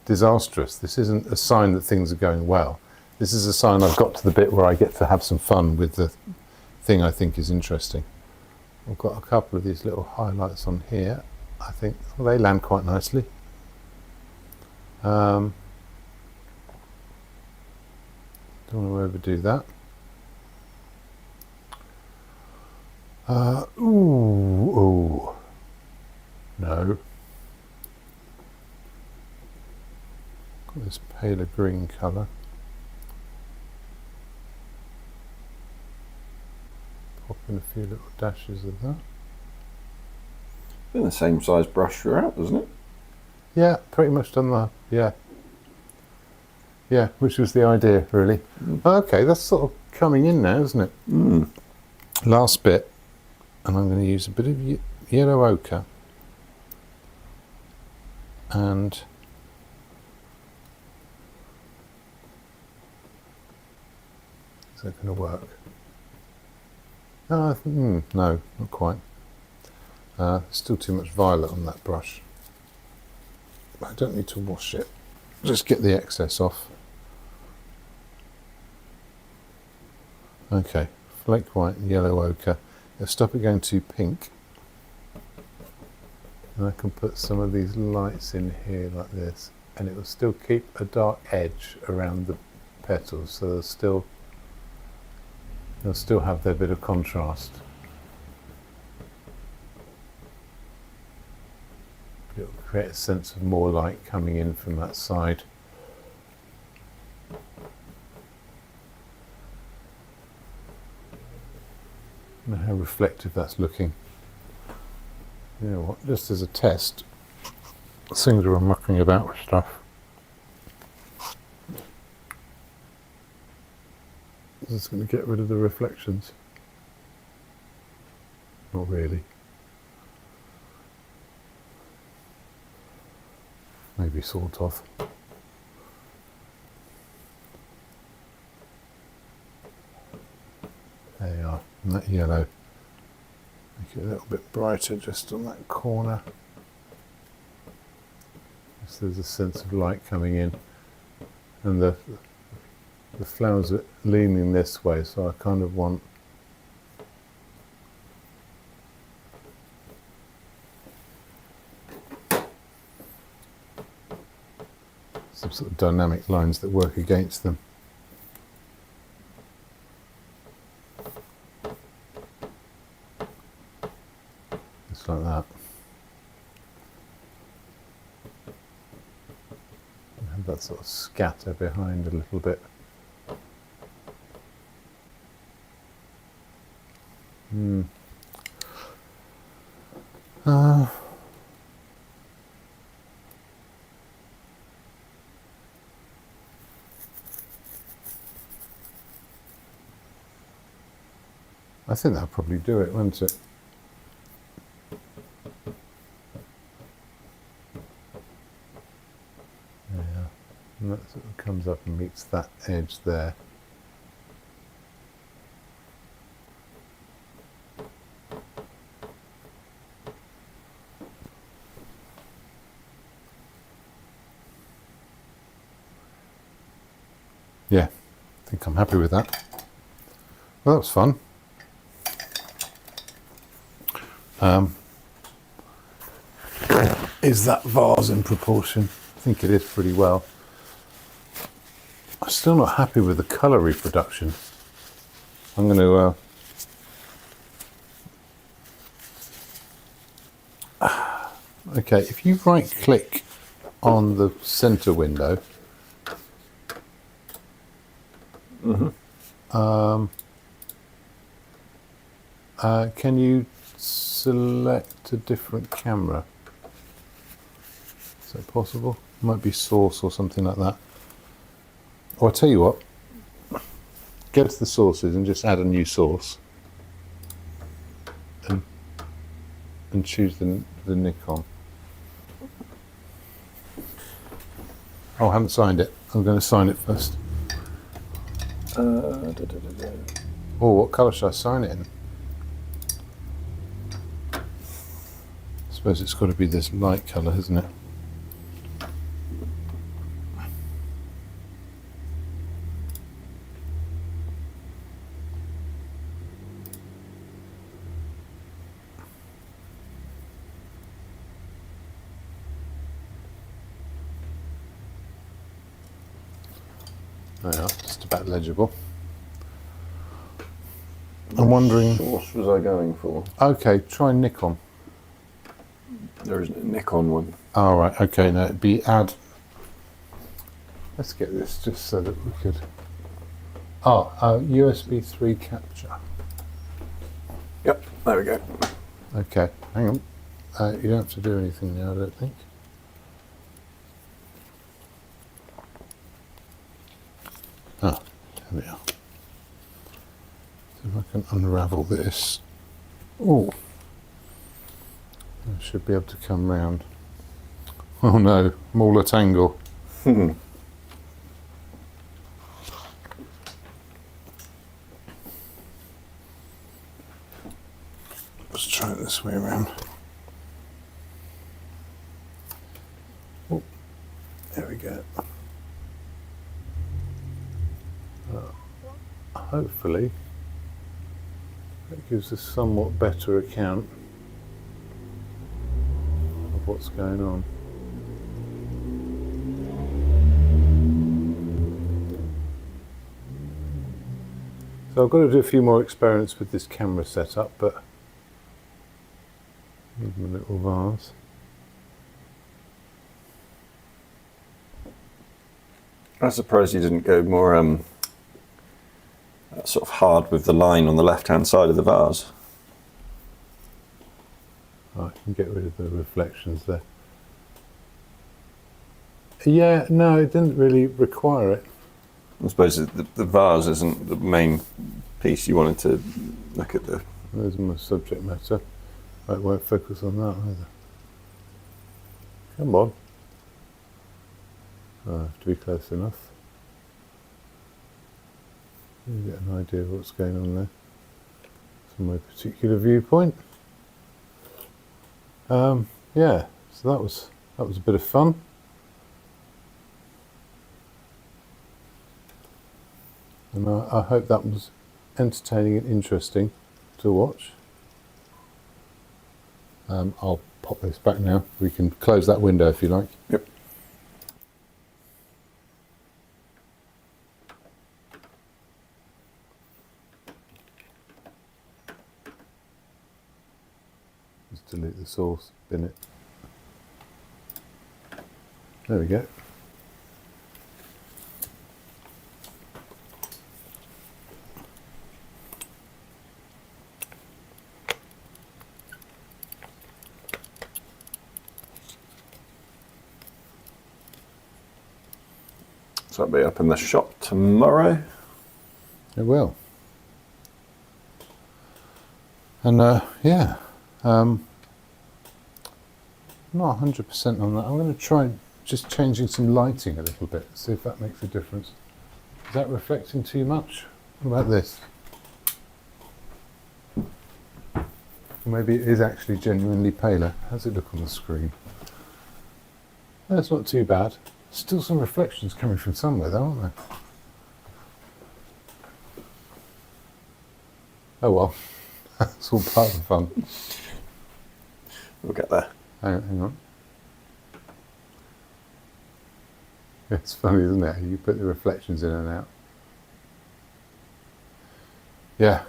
disastrous. This isn't a sign that things are going well. This is a sign I've got to the bit where I get to have some fun with the thing I think is interesting. I've got a couple of these little highlights on here. I think they land quite nicely. Don't want to overdo that. Ooh. No. Got this paler green colour. Pop in a few little dashes of that. Been the same size brush throughout, isn't it? Yeah, pretty much done that. Yeah, which was the idea, really. Okay, that's sort of coming in now, isn't it? Last bit, and I'm going to use a bit of yellow ochre. And is that going to work? No, not quite. There's still too much violet on that brush. I don't need to wash it. Just get the excess off. Okay, flake white and yellow ochre. Now stop it going too pink. And I can put some of these lights in here like this, and it will still keep a dark edge around the petals, so they'll still have their bit of contrast. It'll create a sense of more light coming in from that side. I don't know how reflective that's looking. You know what, just as a test, things are mucking about with stuff. Is going to get rid of the reflections? Not really. Maybe sort of. There you are, and that yellow. Make it a little bit brighter just on that corner. So there's a sense of light coming in, and the flowers are leaning this way, so I kind of want some sort of dynamic lines that work against them. Just like that. And have that sort of scatter behind a little bit. I think that'll probably do it, won't it? Yeah, and that sort of comes up and meets that edge there. Yeah, I think I'm happy with that. Well, that was fun. Is that vase in proportion? I think it is pretty well. I'm still not happy with the colour reproduction. I'm going to okay, if you right click on the centre window, can you select a different camera? Is that possible? Might be source or something like that. Or I'll tell you what, go to the sources and just add a new source and choose the Nikon. Oh, I haven't signed it. I'm going to sign it first. Oh, what colour should I sign it in? I suppose it's got to be this light colour, hasn't it? Yeah, just about legible. I'm wondering. What source was I going for? Okay, try Nikon. There isn't a Nikon one. All right. Okay. No, it'd be add. Let's get this just so that we could. Oh, USB 3 capture. Yep. There we go. Okay. Hang on. You don't have to do anything now, I don't think. Ah, there we are. See if I can unravel this. Oh, I should be able to come round. Oh no, I'm all at angle. Let's try it this way around. Oh, there we go. Hopefully that gives us somewhat better account of what's going on. So I've got to do a few more experiments with this camera setup, but give them a little vase. I'm surprised you didn't go more sort of hard with the line on the left-hand side of the vase. I can get rid of the reflections there. Yeah, no, it didn't really require it. I suppose the vase isn't the main piece. You wanted to look at the... There's my subject matter. I won't focus on that either. Come on. I have to be close enough. You get an idea of what's going on there from my particular viewpoint. Yeah, so that was a bit of fun. And I hope that was entertaining and interesting to watch. I'll pop this back now. We can close that window if you like. Yep. Just delete the source, bin it. There we go. So that'll be up in the shop tomorrow. It will. And yeah, I'm not 100% on that. I'm going to try just changing some lighting a little bit, see if that makes a difference. Is that reflecting too much? What about this? Or maybe it is actually genuinely paler. How does it look on the screen? That's not too bad. Still some reflections coming from somewhere though, aren't there? Oh well, that's all part of the fun. We'll get there. Hang on. It's funny, isn't it? You put the reflections in and out. Yeah.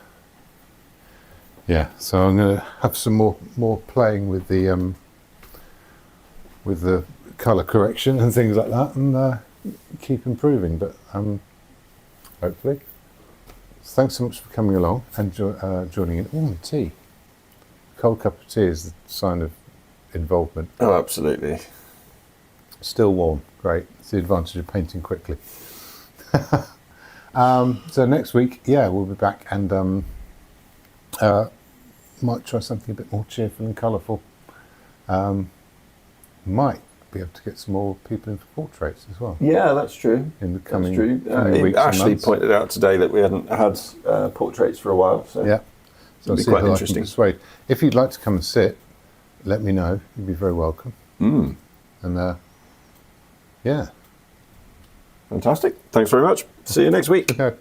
Yeah, so I'm going to have some more playing with the colour correction and things like that, and keep improving. But hopefully, thanks so much for coming along and joining in. Oh, tea. Cold cup of tea is the sign of involvement. Oh, absolutely. Still warm. Great. It's the advantage of painting quickly. So next week, yeah, we'll be back and might try something a bit more cheerful and colourful. Might be able to get some more people in for portraits as well. Yeah, that's true. In the coming, coming weeks Ashley and months. Pointed out today that we hadn't had portraits for a while. So yeah, so it'll be quite interesting. If you'd like to come and sit, let me know. You'd be very welcome. Mm. And yeah. Fantastic. Thanks very much. See you next week. Okay.